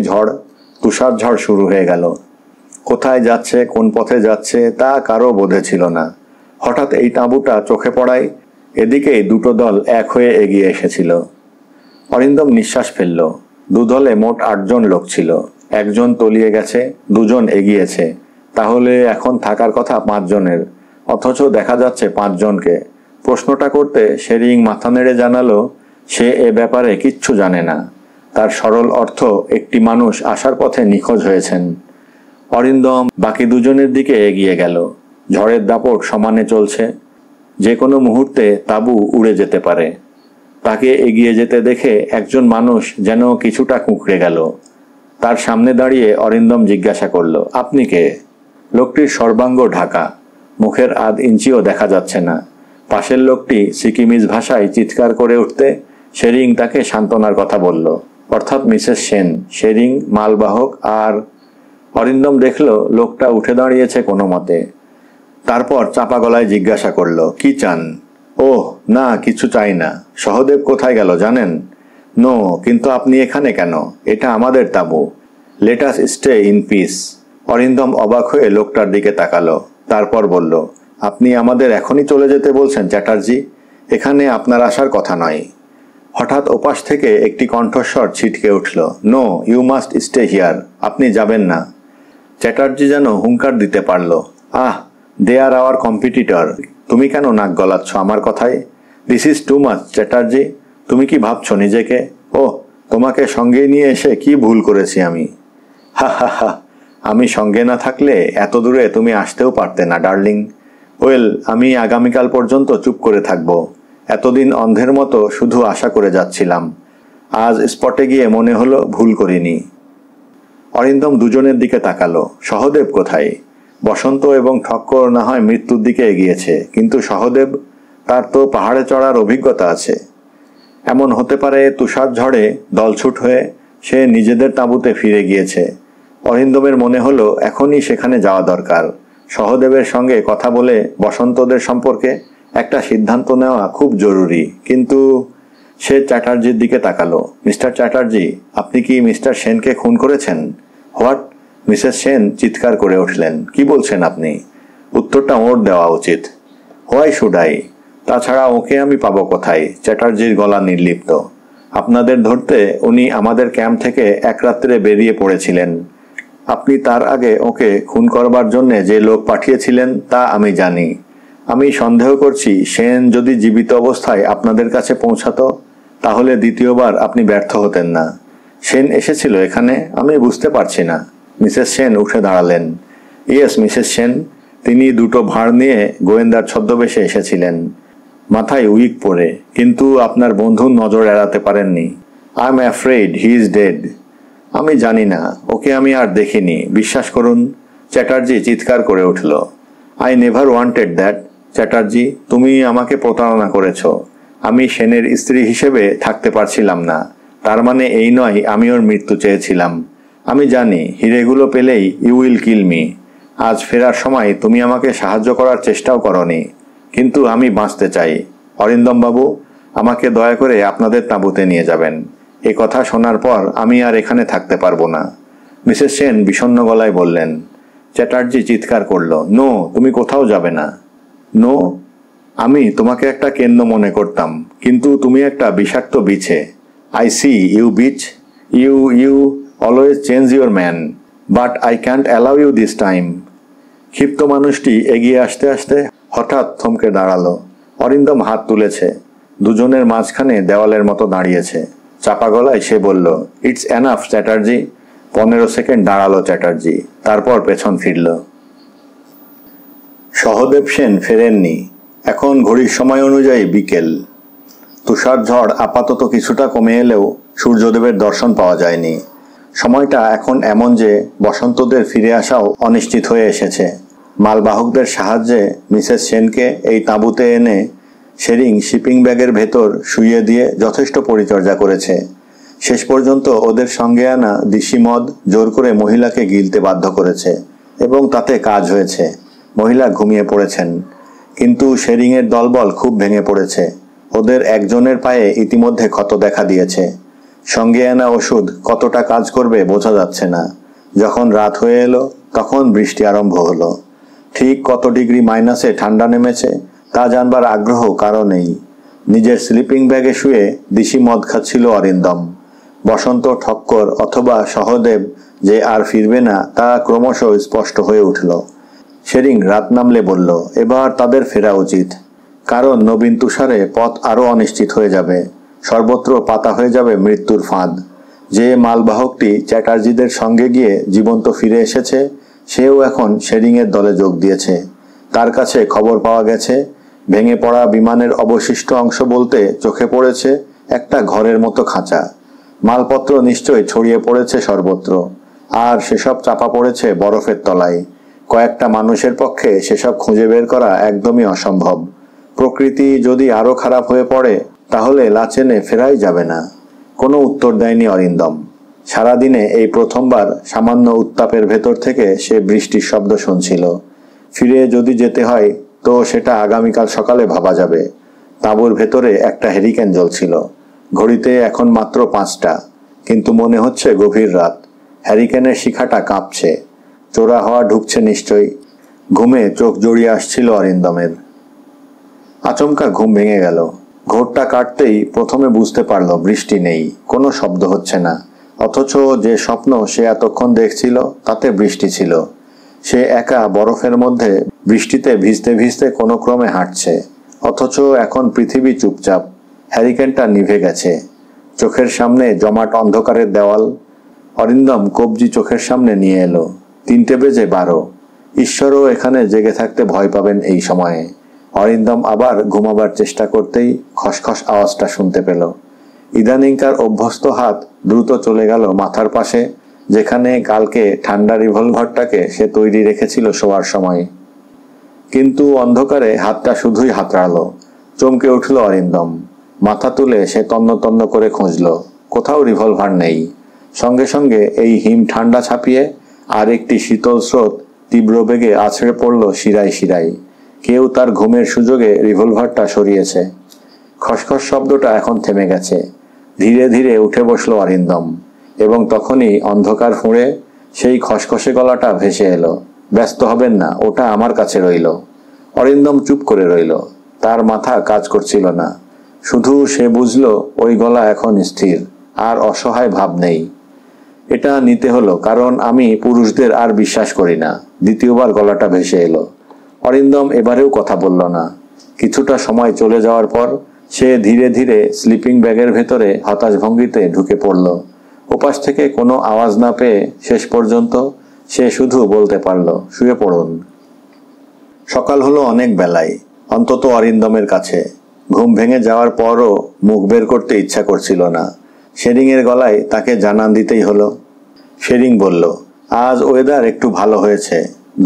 তুষার ঝড় শুরু হয়ে গেল। কোথায় যাচ্ছে, কোন পথে যাচ্ছে তা কারো বোধে ছিল না। হঠাৎ এই তাঁবুটা চোখে পড়ায় এদিকেই দুটো দল এক হয়ে এগিয়ে এসেছিল। অরিন্দম নিঃশ্বাস ফেলল। দুদলে মোট 8 জন লোক ছিল। একজন তলিয়ে গেছে, 2 জন এগিয়েছে। তাহলে এখন থাকার কথা 5 জনের, অথচ দেখা যাচ্ছে 5 জনকে। প্রশ্নটা করতে শেরিং মাথা নেড়ে জানালো সে এ ব্যাপারে কিচ্ছু জানে না। তার সরল অর্থ একটি মানুষ আসার পথে নিখোঁজ হয়েছেন। অরিন্দম বাকি 2 জনের দিকে এগিয়ে গেল। ঝড়ের দাপট সমানে চলছে, যে কোনো মুহূর্তে তাঁবু উড়ে যেতে পারে। তাকে এগিয়ে যেতে দেখে একজন মানুষ যেন কিছুটা কুঁকড়ে গেল। তার সামনে দাঁড়িয়ে অরিন্দম জিজ্ঞাসা করল, আপনি কে? লোকটির সর্বাঙ্গ ঢাকা, মুখের আধ ইঞ্চিও দেখা যাচ্ছে না। পাশের লোকটি সিকিমিজ ভাষায় চিৎকার করে উঠতে শেরিং তাকে সান্ত্বনার কথা বলল, অর্থাৎ মিসেস সেন, শেরিং, মালবাহক আর। অরিন্দম দেখল লোকটা উঠে দাঁড়িয়েছে কোনো মতে। তারপর চাপা গলায় জিজ্ঞাসা করল, কি চান? ওহ না, কিছু চাই না। সহদেব কোথায় গেল জানেন? নো, কিন্তু আপনি এখানে কেন? এটা আমাদের তাঁবু। Let us stay in peace. Arindam অবাক হয়ে লোকটার দিকে তাকালো। তারপর বলল, আপনি আমাদের এখনই চলে যেতে বলছেন চ্যাটার্জি? এখানে আপনার আসার কথা নয়। হঠাৎ ওপাশ থেকে একটি কণ্ঠস্বর ছিটকে উঠল, no, you must stay here. আপনি যাবেন না। চ্যাটার্জি যেন হুঙ্কার দিতে পারল, আহ, দে আর আওয়ার কম্পিটিটর। তুমি কেন নাক গলাচ্ছ আমার কথায়? This is too much Chatterjee. তুমি কি ভাবছো নিজেকে? ও, তোমাকে সঙ্গে নিয়ে এসে কি ভুল করেছি আমি? হা হা হা, আমি সঙ্গে না থাকলে এত দূরে তুমি আসতেও পারতে না ডার্লিং। ওয়েল, আমি আগামীকাল পর্যন্ত চুপ করে থাকব। এতদিন অন্ধের মতো শুধু আশা করে যাচ্ছিলাম। আজ স্পটে গিয়ে মনে হলো ভুল করিনি। অরিন্দম দুজনের দিকে তাকালো। সহদেব কোথায়? বসন্ত এবং ঠক্কর না হয় মৃত্যুর দিকে এগিয়েছে, কিন্তু সহদেব, তার তো পাহাড়ে চড়ার অভিজ্ঞতা আছে। এমন হতে পারে তুষার ঝড়ে দলছুট হয়ে সে নিজেদের তাঁবুতে ফিরে গিয়েছে। অরিন্দমের মনে হলো এখনই সেখানে যাওয়া দরকার। সহদেবের সঙ্গে কথা বলে বসন্তদের সম্পর্কে একটা সিদ্ধান্ত নেওয়া খুব জরুরি। কিন্তু সে চ্যাটার্জির দিকে তাকালো। মিস্টার চ্যাটার্জি, আপনি কি মিস্টার সেনকে খুন করেছেন? হোয়াট? মিসেস সেন চিৎকার করে উঠলেন। কি বলছেন আপনি? উত্তরটা ওর দেওয়া উচিত। Why should I? তাছাড়া ওকে আমি পাবো কোথায়? চ্যাটার্জির গলা নির্লিপ্ত। আপনাদের ধরতে উনি আমাদের ক্যাম্প থেকে এক রাত্রে বেরিয়ে পড়েছিলেন। আপনি তার আগে ওকে খুন করবার জন্য যে লোক পাঠিয়েছিলেন তা আমি জানি। আমি সন্দেহ করছি সেন যদি জীবিত অবস্থায় আপনাদের কাছে পৌঁছাতো তাহলে দ্বিতীয়বার আপনি ব্যর্থ হতেন না। সেন এসেছিল এখানে? আমি বুঝতে পারছি না। মিসেস সেন উঠে দাঁড়ালেন। Yes, Mrs Sen. তিনি দুটো ভাঁড় নিয়ে গোয়েন্দার ছদ্মবেশে এসেছিলেন, মাথায় উইক পরে, কিন্তু আপনার বন্ধুর নজর এড়াতে পারেননি। I am afraid he is dead. আমি জানি না, ওকে আমি আর দেখিনি, বিশ্বাস করুন। চ্যাটার্জি চিৎকার করে উঠল। I never wanted that. Chatterjee, তুমি আমাকে প্রতারণা করেছ। আমি সেনের স্ত্রী হিসেবে থাকতে পারছিলাম না, তার মানে এই নয় আমি ওর মৃত্যু চেয়েছিলাম। আমি জানি হিরেগুলো পেলেই ইউ উইল কিল মি। আজ ফেরার সময় তুমি আমাকে সাহায্য করার চেষ্টাও করনি, কিন্তু আমি বাঁচতে চাই। অরিন্দম বাবু, আমাকে দয়া করে আপনাদের তাঁবুতে নিয়ে যাবেন। এ কথা শোনার পর আমি আর এখানে থাকতে পারবো না। মিসেস সেন বিষণ্ণ গলায় বললেন। চ্যাটার্জি চিৎকার করল। নো, তুমি কোথাও যাবে না। নো? আমি তোমাকে একটা কেন্দ্র মনে করতাম, কিন্তু তুমি একটা বিষাক্ত বিছে। I see you bitch. You always change your man, but I can't allow you this time. ক্ষিপ্ত মানুষটি এগিয়ে আসতে আসতে হঠাৎ থমকে দাঁড়ালো। অরিন্দম হাত তুলেছে, দুজনের মাঝখানে দেওয়ালের মতো দাঁড়িয়েছে। চাপা গলায় সে বলল, ইটস এনাফ চ্যাটার্জি। 15 সেকেন্ড দাঁড়ালো চ্যাটার্জি, তারপর পেছন ফিরল। সহদেব সেন ফেরেননি। এখন ঘড়ির সময় অনুযায়ী বিকেল। তুষার ঝড় আপাতত কিছুটা কমে এলেও সূর্যদেবের দর্শন পাওয়া যায়নি। সময়টা এখন এমন যে বসন্তদের ফিরে আসাও অনিশ্চিত হয়ে এসেছে। মালবাহকদের সাহায্যে মিসেস সেনকে এই তাঁবুতে এনে শেরিং শিপিং ব্যাগের ভেতর শুইয়ে দিয়ে যথেষ্ট পরিচর্যা করেছে। শেষ পর্যন্ত ওদের সঙ্গে আনা দিশি মদ জোর করে মহিলাকে গিলতে বাধ্য করেছে, এবং তাতে কাজ হয়েছে। মহিলা ঘুমিয়ে পড়েছেন, কিন্তু শেরিংয়ের দলবল খুব ভেঙে পড়েছে। ওদের একজনের পায়ে ইতিমধ্যে ক্ষত দেখা দিয়েছে। সঙ্গে আনা ওষুধ কতটা কাজ করবে বোঝা যাচ্ছে না। যখন রাত হয়ে এলো তখন বৃষ্টি আরম্ভ হলো। ঠিক কত ডিগ্রি মাইনাসে ঠান্ডা নেমেছে তা জানবার আগ্রহ কারো নেই। নিজের স্লিপিং ব্যাগে শুয়ে দিশি মদ খাচ্ছিল অরিন্দম। বসন্ত, ঠক্কর অথবা সহদেব যে আর ফিরবে না তা ক্রমশ স্পষ্ট হয়ে উঠল। শেরিং রাত নামলে বলল, এবার তাদের ফেরা উচিত, কারণ নবীন তুষারে পথ আরও অনিশ্চিত হয়ে যাবে। সর্বত্র পাতা হয়ে যাবে মৃত্যুর ফাঁদ। যে মালবাহকটি চ্যাটার্জিদের সঙ্গে গিয়ে জীবন্ত ফিরে এসেছে সেও এখন শেরিংয়ের দলে যোগ দিয়েছে। তার কাছে খবর পাওয়া গেছে ভেঙে পড়া বিমানের অবশিষ্ট অংশ বলতে চোখে পড়েছে একটা ঘরের মতো খাঁচা। মালপত্র নিশ্চয় ছড়িয়ে পড়েছে সর্বত্র, আর সেসব চাপা পড়েছে বরফের তলায়। কয়েকটা মানুষের পক্ষে সেসব খুঁজে বের করা একদমই অসম্ভব। প্রকৃতি যদি আরও খারাপ হয়ে পড়ে তাহলে লাচেনে ফেরাই যাবে না। কোনো উত্তর দেয়নি অরিন্দম। সারাদিনে এই প্রথমবার সামান্য উত্তাপের ভেতর থেকে সে বৃষ্টির শব্দ শুনছিল। ফিরে যদি যেতে হয় তো সেটা আগামীকাল সকালে ভাবা যাবে। তাঁবুর ভেতরে একটা হেরিকেন জ্বলছিল। ঘড়িতে এখন মাত্র 5টা, কিন্তু মনে হচ্ছে গভীর রাত। হ্যারিকেনের শিখাটা কাঁপছে। চোরা হওয়া ঢুকছে নিশ্চয়ই। ঘুমে চোখ জড়িয়ে আসছিল অরিন্দমের। আচমকা ঘুম ভেঙে গেল। ঘোরটা কাটতেই প্রথমে বুঝতে পারল বৃষ্টি নেই, কোনো শব্দ হচ্ছে না। অথচ যে স্বপ্ন সে এতক্ষণ দেখছিল তাতে বৃষ্টি ছিল। সে একা বরফের মধ্যে বৃষ্টিতে ভিজতে ভিজতে কোনো ক্রমে হাঁটছে, অথচ এখন পৃথিবী চুপচাপ। হ্যারিকেনটা নিভে গেছে। চোখের সামনে জমাট অন্ধকারের দেওয়াল। অরিন্দম কবজি চোখের সামনে নিয়ে এলো। 3:12। ঈশ্বরও এখানে জেগে থাকতে ভয় পাবেন এই সময়ে। অরিন্দম আবার ঘুমাবার চেষ্টা করতেই খসখস আওয়াজটা শুনতে পেল। ইদানিংকার অভ্যস্ত হাত দ্রুত চলে গেল মাথার পাশে, যেখানে কালকে ঠান্ডা রিভলভারটাকে সে তৈরি রেখেছিল শোয়ার সময়। কিন্তু অন্ধকারে হাতটা শুধুই হাতড়ালো। চমকে উঠল অরিন্দম। মাথা তুলে সে তন্ন তন্ন করে খুঁজল, কোথাও রিভলভার নেই। সঙ্গে সঙ্গে এই হিম ঠান্ডা ছাপিয়ে আর একটি শীতল স্রোত তীব্র বেগে আছড়ে পড়ল শিরায় শিরায়। কেউ তার ঘুমের সুযোগে রিভলভারটা সরিয়েছে। খসখস শব্দটা এখন থেমে গেছে। ধীরে ধীরে উঠে বসল অরিন্দম, এবং তখনই অন্ধকার ফুঁড়ে সেই খসখসে গলাটা ভেসে এলো, ব্যস্ত হবেন না, ওটা আমার কাছে রইল। অরিন্দম চুপ করে রইল। তার মাথা কাজ করছিল না। শুধু সে বুঝল ওই গলা এখন স্থির, আর অসহায় ভাব নেই। এটা নিতে হলো, কারণ আমি পুরুষদের আর বিশ্বাস করি না। দ্বিতীয়বার গলাটা ভেসে এলো। অরিন্দম এবারেও কথা বলল না। কিছুটা সময় চলে যাওয়ার পর সে ধীরে ধীরে স্লিপিং ব্যাগের ভেতরে হতাশ ভঙ্গিতে ঢুকে পড়ল। ওপাশ থেকে কোনো আওয়াজ না পেয়ে শেষ পর্যন্ত সে শুধু বলতে পারল, শুয়ে পড়ুন। সকাল হলো অনেক বেলায়, অন্তত অরিন্দমের কাছে। ঘুম ভেঙে যাওয়ার পরও মুখ বের করতে ইচ্ছা করছিল না। শেরিংয়ের গলায় তাকে জানান দিতেই হলো। শেরিং বলল, আজ ওয়েদার একটু ভালো হয়েছে।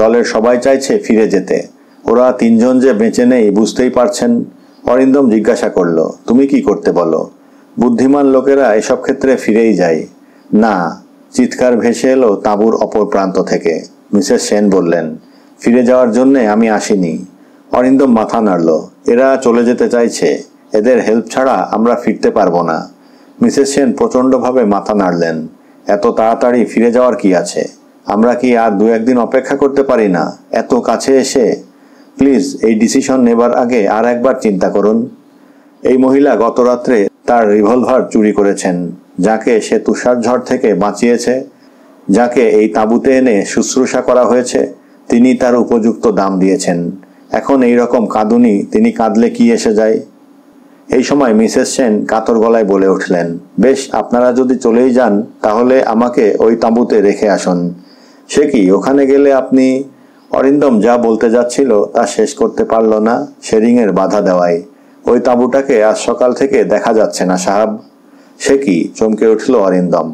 দলের সবাই চাইছে ফিরে যেতে। ওরা 3 জন যে বেঁচে নেই বুঝতেই পারছেন। অরিন্দম জিজ্ঞাসা করল, তুমি কি করতে বলো? বুদ্ধিমান লোকেরা এসব ক্ষেত্রে ফিরেই যায়। না। চিৎকার ভেসে এলো তাঁবুর অপর প্রান্ত থেকে। মিসেস সেন বললেন, ফিরে যাওয়ার জন্যে আমি আসিনি। অরিন্দম মাথা নাড়ল। এরা চলে যেতে চাইছে। এদের হেল্প ছাড়া আমরা ফিরতে পারবো না। মিসেস সেন প্রচণ্ডভাবে মাথা নাড়লেন। এত তাড়াতাড়ি ফিরে যাওয়ার কি আছে? আমরা কি আর 2-1 দিন অপেক্ষা করতে পারি না? এত কাছে এসে প্লিজ এই ডিসিশন নেবার আগে আর একবার চিন্তা করুন। এই মহিলা গত রাত্রে তার রিভলভার চুরি করেছেন। যাকে সে তুষার ঝড় থেকে বাঁচিয়েছে, যাকে এই তাঁবুতে এনে শুশ্রূষা করা হয়েছে, তিনি তার উপযুক্ত দাম দিয়েছেন। এখন এই রকম কাঁদুনি তিনি কাঁদলে কি এসে যায়? এই সময় মিসেস সেন কাতর গলায় বলে উঠলেন, বেশ, আপনারা যদি চলেই যান তাহলে আমাকে ওই তাঁবুতে রেখে আসুন। সে কি, ওখানে গেলে আপনি? অরিন্দম যা বলতে যাচ্ছিল তা শেষ করতে পারল না শেরিংয়ের বাধা দেওয়ায়। ওই তাঁবুটাকে আজ সকাল থেকে দেখা যাচ্ছে না সাহাব। সে কি, চমকে উঠল অরিন্দম।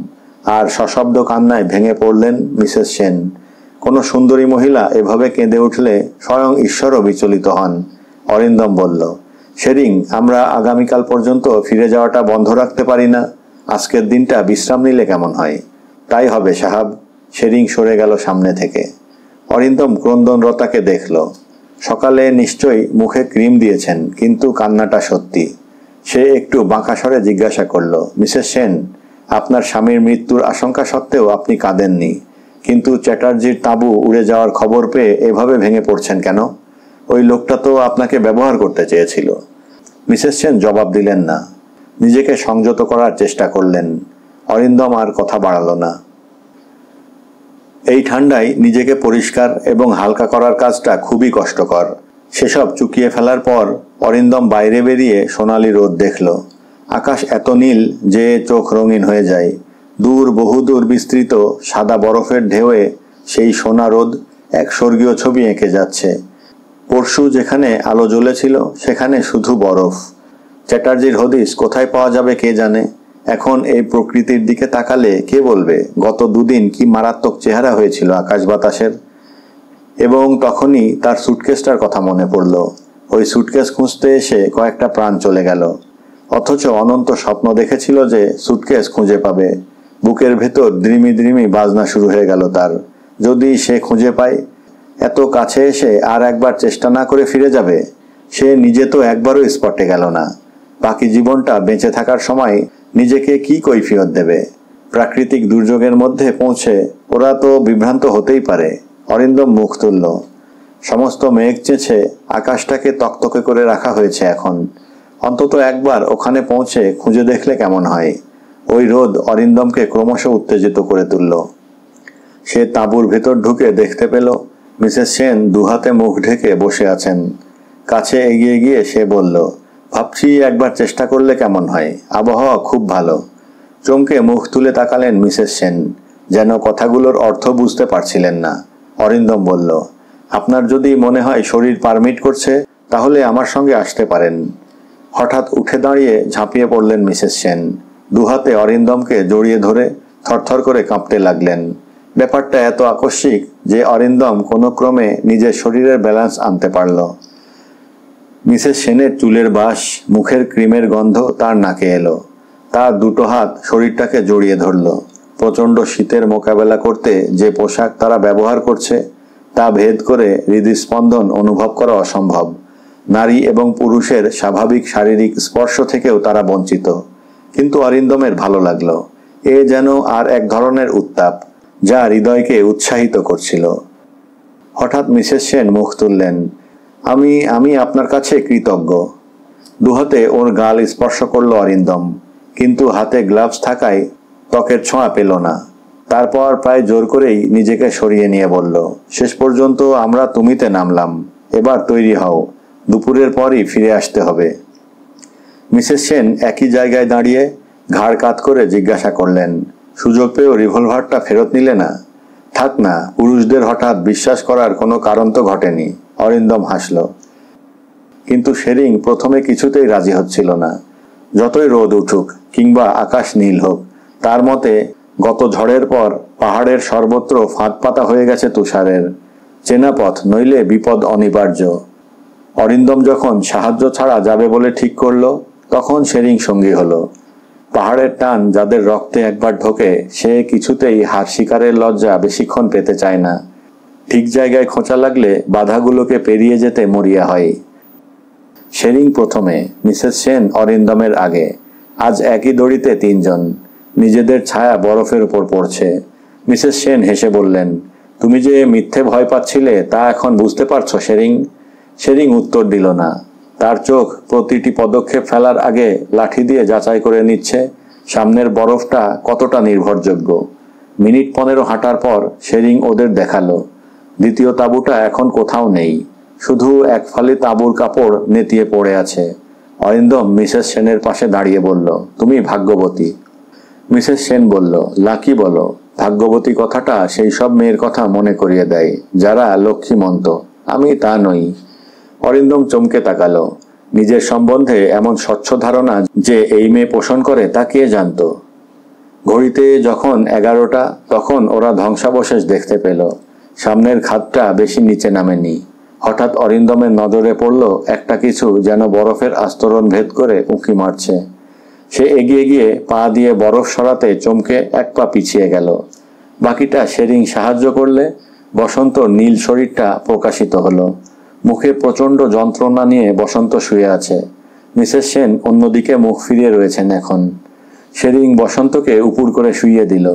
আর সশব্দ কান্নায় ভেঙে পড়লেন মিসেস সেন। কোনো সুন্দরী মহিলা এভাবে কেঁদে উঠলে স্বয়ং ঈশ্বরও বিচলিত হন। অরিন্দম বলল, শেরিং, আমরা আগামীকাল পর্যন্ত ফিরে যাওয়াটা বন্ধ রাখতে পারি না? আজকের দিনটা বিশ্রাম নিলে কেমন হয়? তাই হবে সাহাব। শেরিং সরে গেল সামনে থেকে। অরিন্দম ক্রন্দনরতাকে দেখল। সকালে নিশ্চয়ই মুখে ক্রিম দিয়েছেন, কিন্তু কান্নাটা সত্যি। সে একটু বাঁকা স্বরে জিজ্ঞাসা করল, মিসেস সেন, আপনার স্বামীর মৃত্যুর আশঙ্কা সত্ত্বেও আপনি কাঁদেননি, কিন্তু চ্যাটার্জির তাঁবু উড়ে যাওয়ার খবর পেয়ে এভাবে ভেঙে পড়ছেন কেন? ওই লোকটা তো আপনাকে ব্যবহার করতে চেয়েছিল। মিসেস সেন জবাব দিলেন না। নিজেকে সংযত করার চেষ্টা করলেন। অরিন্দম আর কথা বাড়ালো না। এই ঠান্ডায় নিজেকে পরিষ্কার এবং হালকা করার কাজটা খুবই কষ্টকর। সেসব চুকিয়ে ফেলার পর অরিন্দম বাইরে বেরিয়ে সোনালি রোদ দেখল। আকাশ এত নীল যে চোখ রঙিন হয়ে যায়। দূর, বহুদূর বিস্তৃত সাদা বরফের ঢেউয়ে সেই সোনা রোদ এক স্বর্গীয় ছবি এঁকে যাচ্ছে। পরশু যেখানে আলো জ্বলেছিল সেখানে শুধু বরফ। চ্যাটার্জির হদিস কোথায় পাওয়া যাবে কে জানে। এখন এই প্রকৃতির দিকে তাকালে কে বলবে গত 2 দিন কি মারাত্মক চেহারা হয়েছিল আকাশ বাতাসের। এবং তখনই তার সুটকেসটার কথা মনে পড়ল। ওই সুটকেস খুঁজতে এসে কয়েকটা প্রাণ চলে গেল। অথচ অনন্ত স্বপ্ন দেখেছিল যে সুটকেস খুঁজে পাবে। বুকের ভেতর দ্রিমি দ্রিমি বাজনা শুরু হয়ে গেল তার। যদি সে খুঁজে পায়, এত কাছে এসে আর একবার চেষ্টা না করে ফিরে যাবে? সে নিজে তো একবারও স্পটে গেল না। বাকি জীবনটা বেঁচে থাকার সময় নিজেকে কি কৈফিয়ত দেবে? প্রাকৃতিক দুর্যোগের মধ্যে পৌঁছে ওরা তো বিভ্রান্ত হতেই পারে। অরিন্দম মুখ তুলল। সমস্ত মেঘ চেঁচে আকাশটাকে তকতকে করে রাখা হয়েছে এখন। অন্তত একবার ওখানে পৌঁছে খুঁজে দেখলে কেমন হয়? ওই রোদ অরিন্দমকে ক্রমশ উত্তেজিত করে তুলল। সে তাঁবুর ভেতর ঢুকে দেখতে পেল মিসেস সেন দুহাতে মুখ ঢেকে বসে আছেন। কাছে এগিয়ে গিয়ে সে বলল, ভাবছি একবার চেষ্টা করলে কেমন হয়, আবহাওয়া খুব ভালো। চমকে মুখ তুলে তাকালেন মিসেস সেন, যেন কথাগুলোর অর্থ বুঝতে পারছিলেন না। অরিন্দম বলল, আপনার যদি মনে হয় শরীর পারমিট করছে তাহলে আমার সঙ্গে আসতে পারেন। হঠাৎ উঠে দাঁড়িয়ে ঝাঁপিয়ে পড়লেন মিসেস সেন। দুহাতে অরিন্দমকে জড়িয়ে ধরে থরথর করে কাঁপতে লাগলেন। ব্যাপারটা এত আকস্মিক যে অরিন্দম কোনো ক্রমে নিজের শরীরের ব্যালেন্স আনতে পারল। মিসেস সেনের চুলের বাস, মুখের ক্রিমের গন্ধ তার নাকে এলো। তার দুটো হাত শরীরটাকে জড়িয়ে ধরল। প্রচণ্ড শীতের মোকাবেলা করতে যে পোশাক তারা ব্যবহার করছে তা ভেদ করে হৃদস্পন্দন অনুভব করা অসম্ভব। নারী এবং পুরুষের স্বাভাবিক শারীরিক স্পর্শ থেকেও তারা বঞ্চিত। কিন্তু অরিন্দমের ভালো লাগলো। এ যেন আর এক ধরনের উত্তাপ যা হৃদয়কে উৎসাহিত করছিল। হঠাৎ মিসেস সেন মুখ তুললেন, আমি আপনার কাছে কৃতজ্ঞ। দুহাতে ওর গাল স্পর্শ করল অরিন্দম, কিন্তু হাতে গ্লাভস থাকায় ত্বকের ছোঁয়া পেল না। তারপর প্রায় জোর করেই নিজেকে সরিয়ে নিয়ে বলল, শেষ পর্যন্ত আমরা তুমিতে নামলাম, এবার তৈরি হও, দুপুরের পরই ফিরে আসতে হবে। মিসেস সেন একই জায়গায় দাঁড়িয়ে ঘাড় কাত করে জিজ্ঞাসা করলেন, সুযোগ পেয়েও রিভলভারটা ফেরত নিলে না? থাক না, পুরুষদের হঠাৎ বিশ্বাস করার কোনো কারণ তো ঘটেনি। অরিন্দম হাসল। কিন্তু শেরিং প্রথমে কিছুতেই রাজি হচ্ছিল না। যতই রোদ উঠুক কিংবা আকাশ নীল হোক, তার মতে গত ঝড়ের পর পাহাড়ের সর্বত্র ফাঁদ পাতা হয়ে গেছে তুষারের। চেনা পথ নইলে বিপদ অনিবার্য। অরিন্দম যখন সাহায্য ছাড়া যাবে বলে ঠিক করল, তখন শেরিং সঙ্গী হলো। পাহাড়ের টান যাদের রক্তে একবার ঢোকে, সে কিছুতেই হার শিকারের লজ্জা বেশিক্ষণ পেতে চায় না। ঠিক জায়গায় খোঁচা লাগলে বাধাগুলোকে পেরিয়ে যেতে মরিয়া হয়। শেরিং প্রথমে, মিসেস সেন অরিন্দমের আগে। আজ একই দড়িতে তিনজন। নিজেদের ছায়া বরফের উপর পড়ছে। মিসেস সেন হেসে বললেন, তুমি যে মিথ্যে ভয় পাচ্ছিলে তা এখন বুঝতে পারছো শেরিং? শেরিং উত্তর দিল না। তার চোখ প্রতিটি পদক্ষেপ ফেলার আগে লাঠি দিয়ে যাচাই করে নিচ্ছে সামনের বরফটা কতটা নির্ভরযোগ্য। মিনিট 15 হাঁটার পর শেরিং ওদের দেখালো, দ্বিতীয় তাঁবুটা এখন কোথাও নেই, শুধু এক ফালি তাঁবুর কাপড় নেতিয়ে পড়ে আছে। অরিন্দম মিসেস সেনের পাশে দাঁড়িয়ে বলল, তুমি ভাগ্যবতী। মিসেস সেন বলল, লাকি বলো। ভাগ্যবতী কথাটা সেই সব মেয়ের কথা মনে করিয়ে দেয় যারা লক্ষ্মীমন্ত। আমি তা নই। অরিন্দম চমকে তাকালো। নিজের সম্বন্ধে এমন স্বচ্ছ ধারণা যে এই মেয়ে পোষণ করে তা কে জানত? ঘড়িতে যখন 11টা, তখন ওরা ধ্বংসাবশেষ দেখতে পেল। সামনের খাদটা বেশি নিচে নামেনি। হঠাৎ অরিন্দমের নজরে পড়ল একটা কিছু যেন বরফের আস্তরণ ভেদ করে উঁকি মারছে। সে এগিয়ে গিয়ে পা দিয়ে বরফ সরাতে চমকে এক পা পিছিয়ে গেল। বাকিটা শেরিং সাহায্য করলে বসন্তর নীল শরীরটা প্রকাশিত হলো। মুখে প্রচণ্ড যন্ত্রণা নিয়ে বসন্ত শুয়ে আছে। মিসেস সেন অন্যদিকে মুখ ফিরিয়ে রয়েছেন এখন। শেরিং বসন্তকে উপুড় করে শুইয়ে দিল।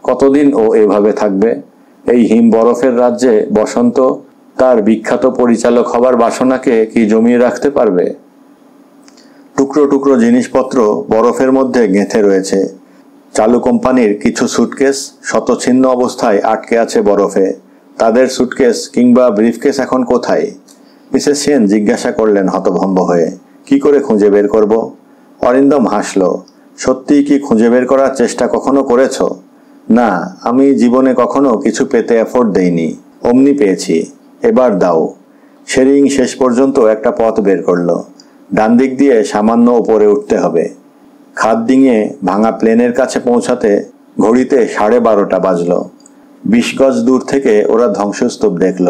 কতদিন ও এভাবে থাকবে? এই হিম বরফের রাজ্যে বসন্ত তার বিখ্যাত পরিচালক হবার বাসনাকে কি জমিয়ে রাখতে পারবে? টুকরো টুকরো জিনিসপত্র বরফের মধ্যে গেঁথে রয়েছে। চালু কোম্পানির কিছু সুটকেস শতছিন্ন অবস্থায় আটকে আছে বরফে। তাদের সুটকেস কিংবা ব্রিফকেস এখন কোথায়? মিসেস সেন জিজ্ঞাসা করলেন হতভম্ব হয়ে, কি করে খুঁজে বের করব? অরিন্দম হাসল। সত্যিই কি খুঁজে বের করার চেষ্টা কখনো করেছ? না, আমি জীবনে কখনো কিছু পেতে এফোর্ট দেইনি, অমনি পেয়েছি, এবার দাও। শেরিং শেষ পর্যন্ত একটা পথ বের করল। ডান দিক দিয়ে সামান্য উপরে উঠতে হবে। খাদ ডিঙিয়ে ভাঙা প্লেনের কাছে পৌঁছাতে ঘড়িতে 12:30 বাজল। 20 গজ দূর থেকে ওরা ধ্বংসস্তূপ দেখল।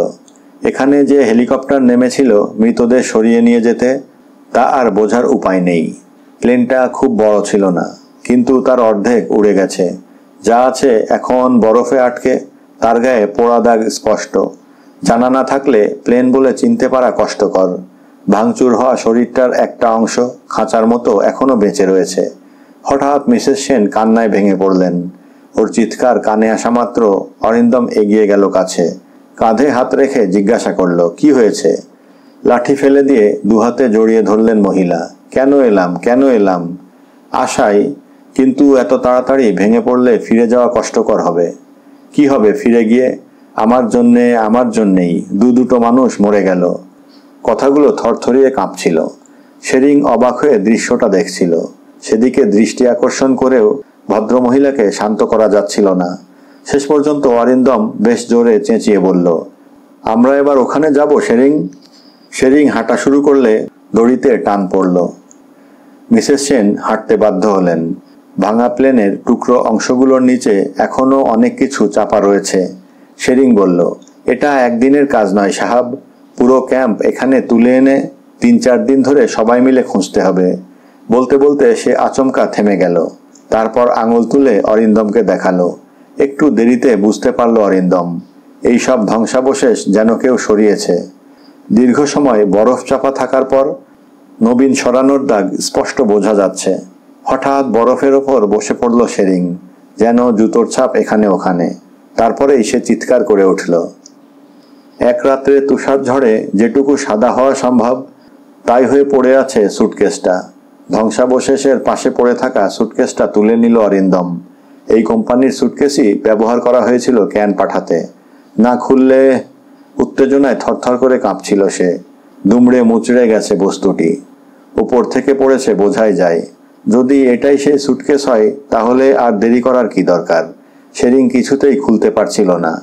এখানে যে হেলিকপ্টার নেমেছিল মৃতদের সরিয়ে নিয়ে যেতে, তা আর বোঝার উপায় নেই। প্লেনটা খুব বড় ছিল না, কিন্তু তার অর্ধেক উড়ে গেছে। যা আছে এখন বরফে আটকে, তার গায়ে পোড়া দাগ স্পষ্ট। জানা না থাকলে প্লেন বলে চিনতে পারা কষ্টকর। ভাঙচুর হওয়া শরীরটার একটা অংশ খাঁচার মতো এখনো বেঁচে রয়েছে। হঠাৎ মিসেস সেন কান্নায় ভেঙে পড়লেন। ওর চিৎকার কানে আসা মাত্র অরিন্দম এগিয়ে গেল কাছে। কাঁধে হাত রেখে জিজ্ঞাসা করল, কি হয়েছে? লাঠি ফেলে দিয়ে দুহাতে জড়িয়ে ধরলেন মহিলা। কেন এলাম? আশায়, কিন্তু এত তাড়াতাড়ি ভেঙে পড়লে ফিরে যাওয়া কষ্টকর হবে। কি হবে ফিরে গিয়ে? আমার জন্যেই দুটো মানুষ মরে গেল। কথাগুলো থরথরিয়ে কাঁপছিল। শেরিং অবাক হয়ে দৃশ্যটা দেখছিল। সেদিকে দৃষ্টি আকর্ষণ করেও ভদ্রমহিলাকে শান্ত করা যাচ্ছিল না। শেষ পর্যন্ত অরিন্দম বেশ জোরে চেঁচিয়ে বলল, আমরা এবার ওখানে যাব শেরিং? শেরিং হাঁটা শুরু করলে দড়িতে টান পড়ল। মিসেস সেন হাঁটতে বাধ্য হলেন। ভাঙা প্লেনের টুকরো অংশগুলোর নিচে এখনো অনেক কিছু চাপা রয়েছে। শেরিং বলল, এটা একদিনের কাজ নয় সাহাব, পুরো ক্যাম্প এখানে তুলে এনে 3-4 দিন ধরে সবাই মিলে খুঁজতে হবে। বলতে বলতে সে আচমকা থেমে গেল। তারপর আঙুল তুলে অরিন্দমকে দেখালো। একটু দেরিতে বুঝতে পারল অরিন্দম, এই সব ধ্বংসাবশেষ যেন কেউ সরিয়েছে। দীর্ঘ সময় বরফ চাপা থাকার পর নবীন সরানোর দাগ স্পষ্ট বোঝা যাচ্ছে। হঠাৎ বরফের ওপর বসে পড়ল শেরিং, যেন জুতোর ছাপ এখানে ওখানে। তারপরেই সে চিৎকার করে উঠল। এক রাত্রে তুষার ঝড়ে যেটুকু সাদা হওয়া সম্ভব তাই হয়ে পড়ে আছে সুটকেসটা। ধ্বংসাবশেষের পাশে পড়ে থাকা সুটকেসটা তুলে নিল অরিন্দম। এই কোম্পানির সুটকেসই ব্যবহার করা হয়েছিল ক্যান পাঠাতে। না খুললে উত্তেজনায় থরথর করে কাঁপছিল সে। দুমড়ে মুচড়ে গেছে বস্তুটি, উপর থেকে পড়েছে বোঝাই যায়। যদি এটাই সেই সুটকেস হয় তাহলে আর দেরি করার কি দরকার? শেরিং কিছুতেই খুলতে পারছিল না।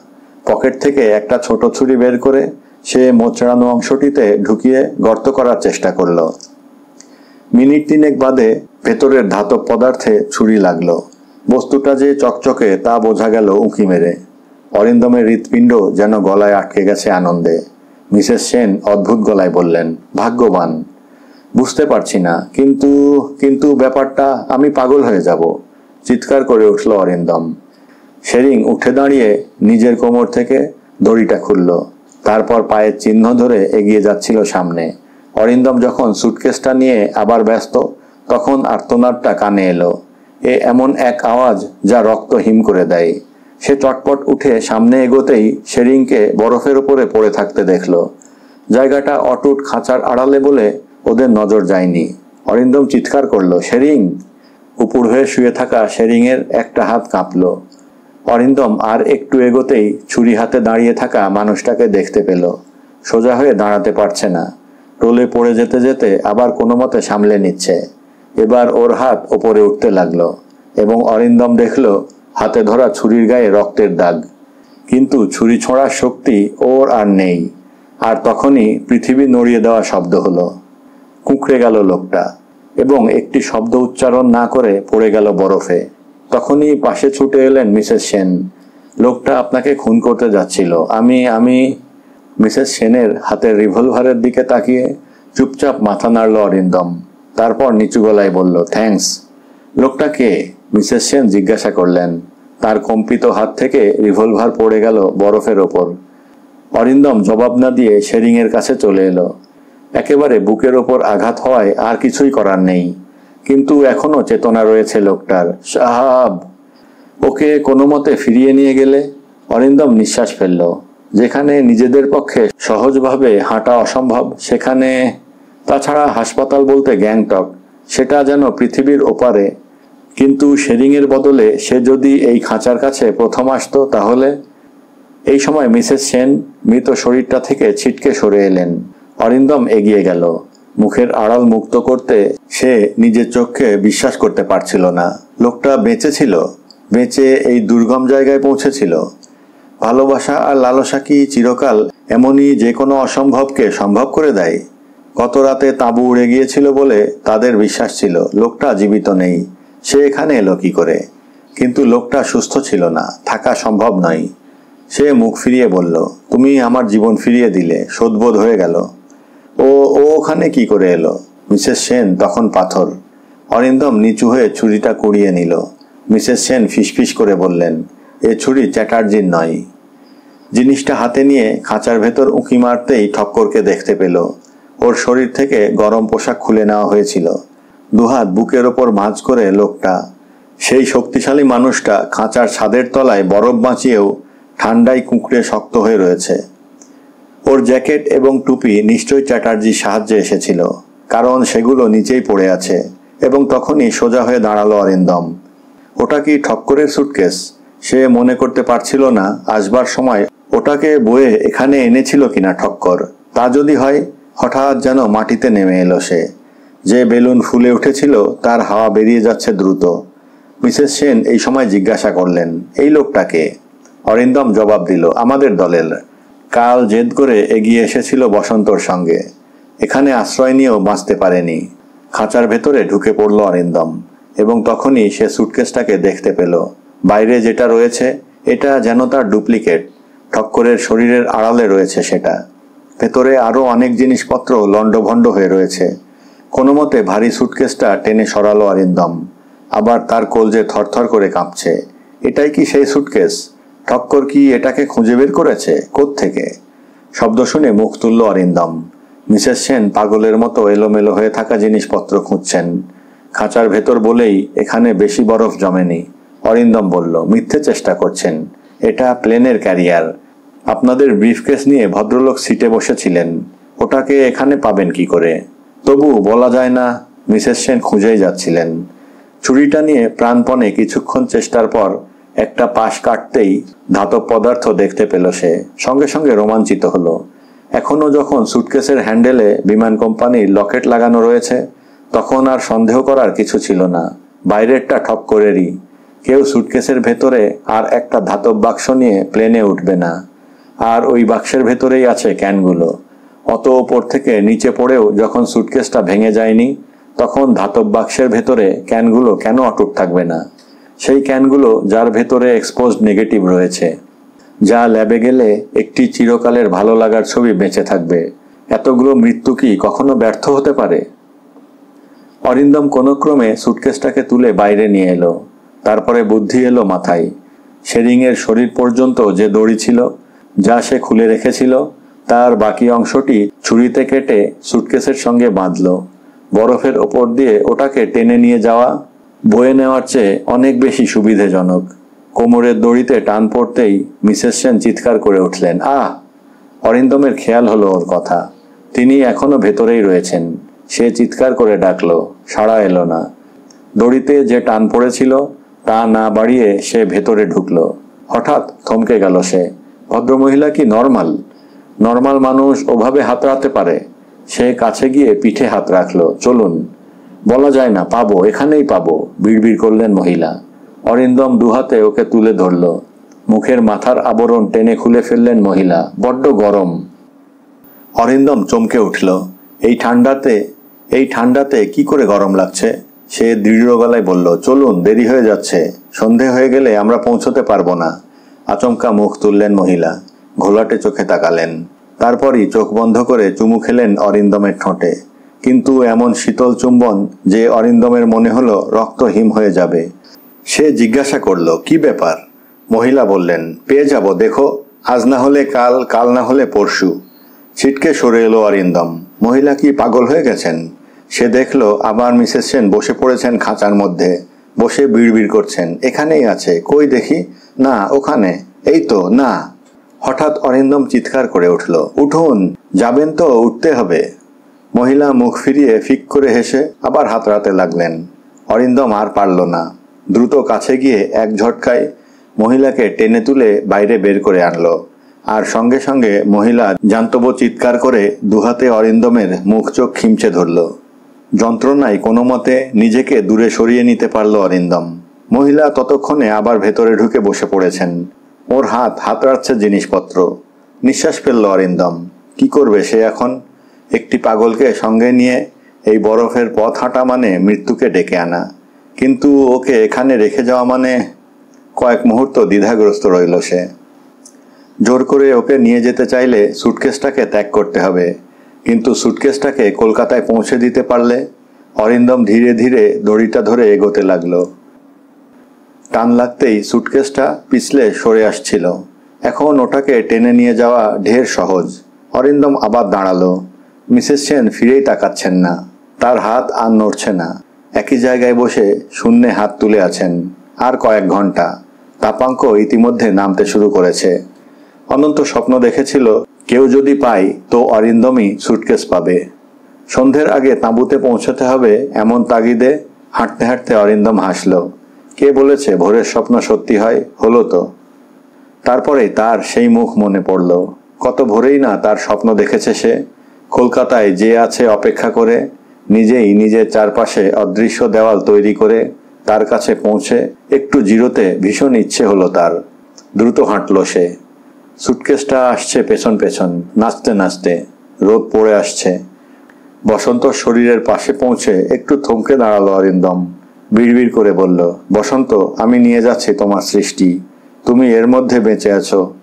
পকেট থেকে একটা ছোট ছুরি বের করে সে মোচড়ানো অংশটিতে ঢুকিয়ে গর্ত করার চেষ্টা করল। মিনিট 3 বাদে ভেতরের ধাতব পদার্থে ছুরি লাগলো। বস্তুটা যে চকচকে তা বোঝা গেল উঁকি মেরে। অরিন্দমের হৃৎপিণ্ড যেন গলায় আটকে গেছে আনন্দে। মিসেস সেন অদ্ভুত গলায় বললেন, ভাগ্যবান। বুঝতে পারছি না, কিন্তু কিন্তু ব্যাপারটা, আমি পাগল হয়ে যাব, চিৎকার করে উঠল অরিন্দম। শেরিং উঠে দাঁড়িয়ে নিজের কোমর থেকে দড়িটা খুলল। তারপর পায়ের চিহ্ন ধরে এগিয়ে যাচ্ছিল সামনে। অরিন্দম যখন সুটকেসটা নিয়ে আবার ব্যস্ত, তখন আর্তনাদটা কানে এলো। এমন এক আওয়াজ যা রক্ত হিম করে দেয়। সে চটপট উঠে সামনে এগোতেই শেরিংকে বরফের উপরে পড়ে থাকতে দেখল। জায়গাটা অটুট খাঁচার আড়ালে বলে ওদের নজর যায়নি। অরিন্দম চিৎকার করল, শেরিং! উপুড় হয়ে শুয়ে থাকা শেরিংয়ের একটা হাত কাঁপল। অরিন্দম আর একটু এগোতেই ছুরি হাতে দাঁড়িয়ে থাকা মানুষটাকে দেখতে পেল। সোজা হয়ে দাঁড়াতে পারছে না, টলে পড়ে যেতে যেতে আবার কোনো মতে সামলে নিচ্ছে। এবার ওর হাত ওপরে উঠতে লাগলো এবং অরিন্দম দেখল হাতে ধরা ছুরির গায়ে রক্তের দাগ। কিন্তু ছুরি ছোঁড়ার শক্তি ওর আর নেই। আর তখনই পৃথিবী নড়িয়ে দেওয়া শব্দ হলো। কুঁকড়ে গেল লোকটা এবং একটি শব্দ উচ্চারণ না করে পড়ে গেল বরফে। তখনই পাশে ছুটে এলেন মিসেস সেন। লোকটা আপনাকে খুন করতে যাচ্ছিল। আমি মিসেস সেনের হাতের রিভলভারের দিকে তাকিয়ে চুপচাপ মাথা নাড়ল অরিন্দম। তারপর নিচু গলায় বলল, থ্যাঙ্কস। লোকটা কে? মিসেস সেন জিজ্ঞাসা করলেন। তার কম্পিত হাত থেকে রিভলভার পড়ে গেল বরফের ওপর। অরিন্দম জবাব না দিয়ে শেরিংয়ের কাছে চলে এলো। একেবারে বুকের ওপর আঘাত হওয়ায় আর কিছুই করার নেই, কিন্তু এখনো চেতনা রয়েছে লোকটার। সাহাব! ওকে কোনো মতে ফিরিয়ে নিয়ে গেলে? অরিন্দম নিঃশ্বাস ফেলল। যেখানে নিজেদের পক্ষে সহজভাবে হাঁটা অসম্ভব সেখানে, তাছাড়া হাসপাতাল বলতে গ্যাংটক, সেটা যেন পৃথিবীর ওপারে। কিন্তু শেরিংয়ের বদলে সে যদি এই খাঁচার কাছে প্রথম আসতো তাহলে? এই সময় মিসেস সেন মৃত শরীরটা থেকে ছিটকে সরে এলেন। অরিন্দম এগিয়ে গেল। মুখের আড়াল মুক্ত করতে সে নিজের চোখকে বিশ্বাস করতে পারছিল না। লোকটা বেঁচে ছিল, বেঁচে এই দুর্গম জায়গায় পৌঁছেছিল। ভালোবাসা আর লালসা কি চিরকাল এমনই যে কোনো অসম্ভবকে সম্ভব করে দেয়? গত রাতে তাঁবু উড়ে গিয়েছিল বলে তাদের বিশ্বাস ছিল লোকটা জীবিত নেই। সে এখানে এলো কি করে? কিন্তু লোকটা সুস্থ ছিল না, থাকা সম্ভব নয়। সে মুখ ফিরিয়ে বলল, তুমি আমার জীবন ফিরিয়ে দিলে, শোধবোধ হয়ে গেল। ও ওখানে কি করে এলো? মিসেস সেন তখন পাথর। অরিন্দম নিচু হয়ে ছুরিটা কুড়িয়ে নিল। মিসেস সেন ফিসফিস করে বললেন, এ ছুরি চ্যাটার্জির নয়। জিনিসটা হাতে নিয়ে খাঁচার ভেতর উঁকি মারতেই ঠক্করকে দেখতে পেল। ওর শরীর থেকে গরম পোশাক খুলে নেওয়া হয়েছিল। দুহাত বুকের ওপর ভাঁজ করে লোকটা, সেই শক্তিশালী মানুষটা খাঁচার ছাদের তলায় বরফ বাঁচিয়েও ঠান্ডায় কুঁকড়ে শক্ত হয়ে রয়েছে। ওর জ্যাকেট এবং টুপি নিশ্চয়ই চ্যাটার্জির সাহায্যে এসেছিল, কারণ সেগুলো নিচেই পড়ে আছে। এবং তখনই সোজা হয়ে দাঁড়ালো অরিন্দম। ওটা কি ঠক্করের সুটকেস? সে মনে করতে পারছিল না আসবার সময় ওটাকে বয়ে এখানে এনেছিল কিনা ঠক্কর। তা যদি হয়, হঠাৎ যেন মাটিতে নেমে এলো সে। যে বেলুন ফুলে উঠেছিল তার হাওয়া বেরিয়ে যাচ্ছে দ্রুত। মিসেস সেন এই সময় জিজ্ঞাসা করলেন, এই লোকটাকে? অরিন্দম জবাব দিল, আমাদের দলের। কাল জেদ করে এগিয়ে এসেছিল বসন্তর সঙ্গে, এখানে আশ্রয় নিয়েও বাঁচতে পারেনি। খাঁচার ভেতরে ঢুকে পড়ল অরিন্দম এবং তখনই সে সুটকেসটাকে দেখতে পেল। বাইরে যেটা রয়েছে এটা যেন তার ডুপ্লিকেট, ঠক্করের শরীরের আড়ালে রয়েছে সেটা। ভেতরে আরও অনেক জিনিসপত্র লণ্ডভণ্ড হয়ে রয়েছে। কোনো মতে ভারী সুটকেসটা টেনে সরালো অরিন্দম। আবার তার কলজে থরথর করে কাঁপছে। এটাই কি সেই সুটকেস? ঠক্কর কি এটাকে খুঁজে বের করেছে? কোত্থেকে? শব্দ শুনে মুখ তুলল অরিন্দম। মিসেস সেন পাগলের মতো এলোমেলো হয়ে থাকা জিনিসপত্র খুঁজছেন। খাঁচার ভেতর বলেই এখানে বেশি বরফ জমেনি। অরিন্দম বলল, মিথ্যে চেষ্টা করছেন, এটা প্লেনের ক্যারিয়ার। আপনাদের ব্রিফকেস নিয়ে ভদ্রলোক সিটে বসেছিলেন, ওটাকে এখানে পাবেন কি করে? তবু বলা যায় না। মিসেস সেন খুঁজেই যাচ্ছিলেন। ছুরিটা নিয়ে প্রাণপণে কিছুক্ষণ চেষ্টার পর একটা পাশ কাটতেই ধাতব পদার্থ দেখতে পেল সে। সঙ্গে সঙ্গে রোমাঞ্চিত হলো। এখনো যখন সুটকেসের হ্যান্ডেলে বিমান কোম্পানির লকেট লাগানো রয়েছে তখন আর সন্দেহ করার কিছু ছিল না। বাইরেরটা ঠক্করেরই। কেউ সুটকেসের ভেতরে আর একটা ধাতব বাক্স নিয়ে প্লেনে উঠবে না। আর ওই বাক্সের ভেতরেই আছে ক্যানগুলো। অত ওপর থেকে নিচে পড়েও যখন সুটকেসটা ভেঙে যায়নি তখন ধাতব বাক্সের ভেতরে ক্যানগুলো কেন অটুট থাকবে না? সেই ক্যানগুলো যার ভেতরে এক্সপোজড নেগেটিভ রয়েছে, যা ল্যাবে গেলে একটি চিরকালের ভালো লাগার ছবি বেঁচে থাকবে। এতগুলো মৃত্যু কি কখনো ব্যর্থ হতে পারে? অরিন্দম কোনো ক্রমে সুটকেসটাকে তুলে বাইরে নিয়ে এলো। তারপরে বুদ্ধি এলো মাথায়। শেরিংয়ের শরীর পর্যন্ত যে দড়ি ছিল, যা সে খুলে রেখেছিল, তার বাকি অংশটি ছুরিতে কেটে সুটকেসের সঙ্গে বাঁধল। বরফের ওপর দিয়ে ওটাকে টেনে নিয়ে যাওয়া বয়ে নেওয়ার চেয়ে অনেক বেশি সুবিধাজনক। কোমরের দড়িতে টান পড়তেই মিসেস সেন চিৎকার করে উঠলেন, আহ! অরিন্দমের খেয়াল হলো ওর কথা। তিনি এখনো ভেতরেই রয়েছেন। সে চিৎকার করে ডাকলো, সাড়া এলো না। দড়িতে যে টান পড়েছিল তা না বাড়িয়ে সে ভেতরে ঢুকলো। হঠাৎ থমকে গেল সে। ভদ্রমহিলা কি নর্মাল? নর্মাল মানুষ ওভাবে হাতড়াতে পারে? সে কাছে গিয়ে পিঠে হাত রাখলো। চলুন। বলা যায় না, পাবো, এখানেই পাবো, বিড়বিড় করলেন মহিলা। অরিন্দম দুহাতে ওকে তুলে ধরল। মুখের মাথার আবরণ টেনে খুলে ফেললেন মহিলা। বড্ড গরম। অরিন্দম চমকে উঠল। এই ঠান্ডাতে কি করে গরম লাগছে? সে দৃঢ় গলায় বলল, চলুন, দেরি হয়ে যাচ্ছে, সন্ধে হয়ে গেলে আমরা পৌঁছতে পারবো না। আচমকা মুখ তুললেন মহিলা, ঘোলাটে চোখে তাকালেন। তারপরই চোখ বন্ধ করে চুমু খেলেন অরিন্দমের ঠোঁটে। কিন্তু এমন শীতল চুম্বন যে অরিন্দমের মনে হলো রক্ত হিম হয়ে যাবে। সে জিজ্ঞাসা করল, কি ব্যাপার? মহিলা বললেন, পেয়ে যাব, দেখো, আজ না হলে কাল, কাল না হলে পরশু। ছিটকে সরে এলো অরিন্দম। মহিলা কি পাগল হয়ে গেছেন? সে দেখলো আবার মিসেস সেন বসে পড়েছেন খাঁচার মধ্যে। বসে বিড়বিড় করছেন, এখানেই আছে, কই দেখি, না ওখানে, এই তো, না। হঠাৎ অরিন্দম চিৎকার করে উঠল, উঠুন, যাবেন তো, উঠতে হবে। মহিলা মুখ ফিরিয়ে ফিক করে হেসে আবার হাতড়াতে লাগলেন। অরিন্দম আর পারল না। দ্রুত কাছে গিয়ে এক ঝটকায় মহিলাকে টেনে তুলে বাইরে বের করে আনলো। আর সঙ্গে সঙ্গে মহিলা জান্তব চিৎকার করে দুহাতে অরিন্দমের মুখ চোখ খিমচে ধরল। যন্ত্রণায় কোনো মতে নিজেকে দূরে সরিয়ে নিতে পারল অরিন্দম। মহিলা ততক্ষণে আবার ভেতরে ঢুকে বসে পড়েছেন। ওর হাত হাতড়াচ্ছে জিনিসপত্র। নিঃশ্বাস ফেলল অরিন্দম। কি করবে সে এখন? একটি পাগলকে সঙ্গে নিয়ে এই বরফের পথ হাঁটা মানে মৃত্যুকে ডেকে আনা, কিন্তু ওকে এখানে রেখে যাওয়া মানে। কয়েক মুহূর্ত দ্বিধাগ্রস্ত রইল সে। জোর করে ওকে নিয়ে যেতে চাইলে সুটকেসটাকে ত্যাগ করতে হবে, কিন্তু সুটকেসটাকে কলকাতায় পৌঁছে দিতে পারলে। অরিন্দম ধীরে ধীরে দড়িটা ধরে এগোতে লাগলো। টান লাগতেই সুটকেসটা পিছলে সরে আসছিল। এখন ওটাকে টেনে নিয়ে যাওয়া ঢের সহজ। অরিন্দম আবার দাঁড়ালো। মিসেস সেন ফিরেই তাকাচ্ছেন না। তার হাত আর নড়ছে না। একই জায়গায় বসে শূন্যে হাত তুলে আছেন। আর কয়েক ঘন্টা। তাপাঙ্ক ইতিমধ্যে নামতে শুরু করেছে। অনন্ত স্বপ্ন দেখেছিল কেউ যদি পায় তো অরিন্দমই সুটকেস পাবে। সন্ধ্যের আগে তাঁবুতে পৌঁছতে হবে এমন তাগিদে হাঁটতে হাঁটতে অরিন্দম হাসল। কে বলেছে ভোরের স্বপ্ন সত্যি হয়? হলো তো। তারপরে তার সেই মুখ মনে পড়ল। কত ভোরেই না তার স্বপ্ন দেখেছে সে। কলকাতায় যে আছে অপেক্ষা করে, নিজেই নিজের চারপাশে অদৃশ্য দেওয়াল তৈরি করে তার কাছে পৌঁছে একটু জিরোতে ভীষণ ইচ্ছে হলো তার। দ্রুত হাঁটল সে। সুটকেসটা আসছে পেছন পেছন, নাচতে নাচতে। রোদ পড়ে আসছে। বসন্ত শরীরের পাশে পৌঁছে একটু থমকে দাঁড়ালো অরিন্দম। বিড়বিড় করে বলল, বসন্ত, আমি নিয়ে যাচ্ছি তোমার সৃষ্টি। তুমি এর মধ্যে বেঁচে আছো।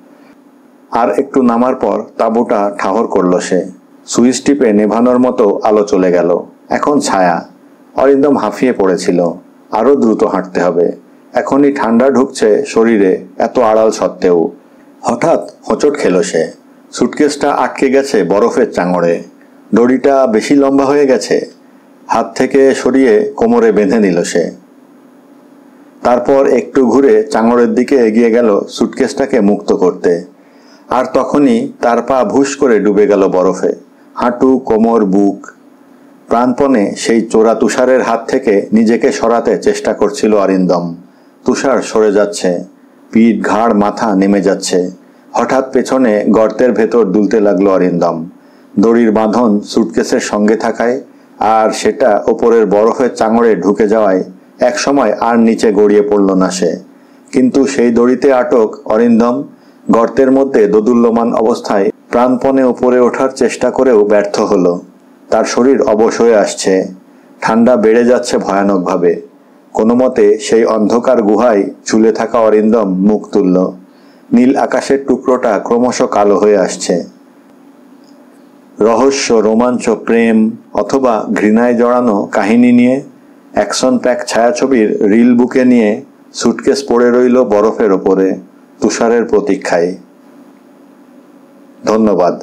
আর একটু নামার পর তাঁবুটা ঠাহর করল সে। সুইচ টিপে নেভানোর মতো আলো চলে গেল। এখন ছায়া। অরিন্দম হাঁফিয়ে পড়েছিল। আরো দ্রুত হাঁটতে হবে। এখনই ঠান্ডা ঢুকছে শরীরে, এত আড়াল সত্ত্বেও। হঠাৎ হোঁচট খেল সে। সুটকেসটা আটকে গেছে বরফের চাঙড়ে। দড়িটা বেশি লম্বা হয়ে গেছে। হাত থেকে সরিয়ে কোমরে বেঁধে নিল সে। তারপর একটু ঘুরে চাঙড়ের দিকে এগিয়ে গেল সুটকেসটাকে মুক্ত করতে। আর তখনই তার পা ভুস করে ডুবে গেল বরফে। হাঁটু, কোমর, বুক। প্রাণপণে সেই চোরা তুষারের হাত থেকে নিজেকে সরাতে চেষ্টা করছিল অরিন্দম। তুষার সরে যাচ্ছে। পিঠ, ঘাড়, মাথা নেমে যাচ্ছে। হঠাৎ পেছনে গর্তের ভেতর দুলতে লাগলো অরিন্দম। দড়ির বাঁধন সুটকেসের সঙ্গে থাকায় আর সেটা ওপরের বরফের চাঙড়ে ঢুকে যাওয়ায় একসময় আর নিচে গড়িয়ে পড়ল না সে। কিন্তু সেই দড়িতে আটক অরিন্দম গর্তের মধ্যে দোদুল্যমান অবস্থায় প্রাণপণে উপরে ওঠার চেষ্টা করেও ব্যর্থ হলো। তার শরীর অবশ হয়ে আসছে। ঠান্ডা বেড়ে যাচ্ছে ভয়ানকভাবে। কোনো মতে সেই অন্ধকার গুহায় ঝুলে থাকা অরিন্দম মুখ তুলল। নীল আকাশের টুকরোটা ক্রমশ কালো হয়ে আসছে। রহস্য, রোমাঞ্চ, প্রেম অথবা ঘৃণায় জড়ানো কাহিনী নিয়ে অ্যাকশন প্যাক ছায়াছবির রিল বুকে নিয়ে সুটকেস পড়ে রইল বরফের ওপরে তুষারের প্রতীক্ষায়। ধন্যবাদ।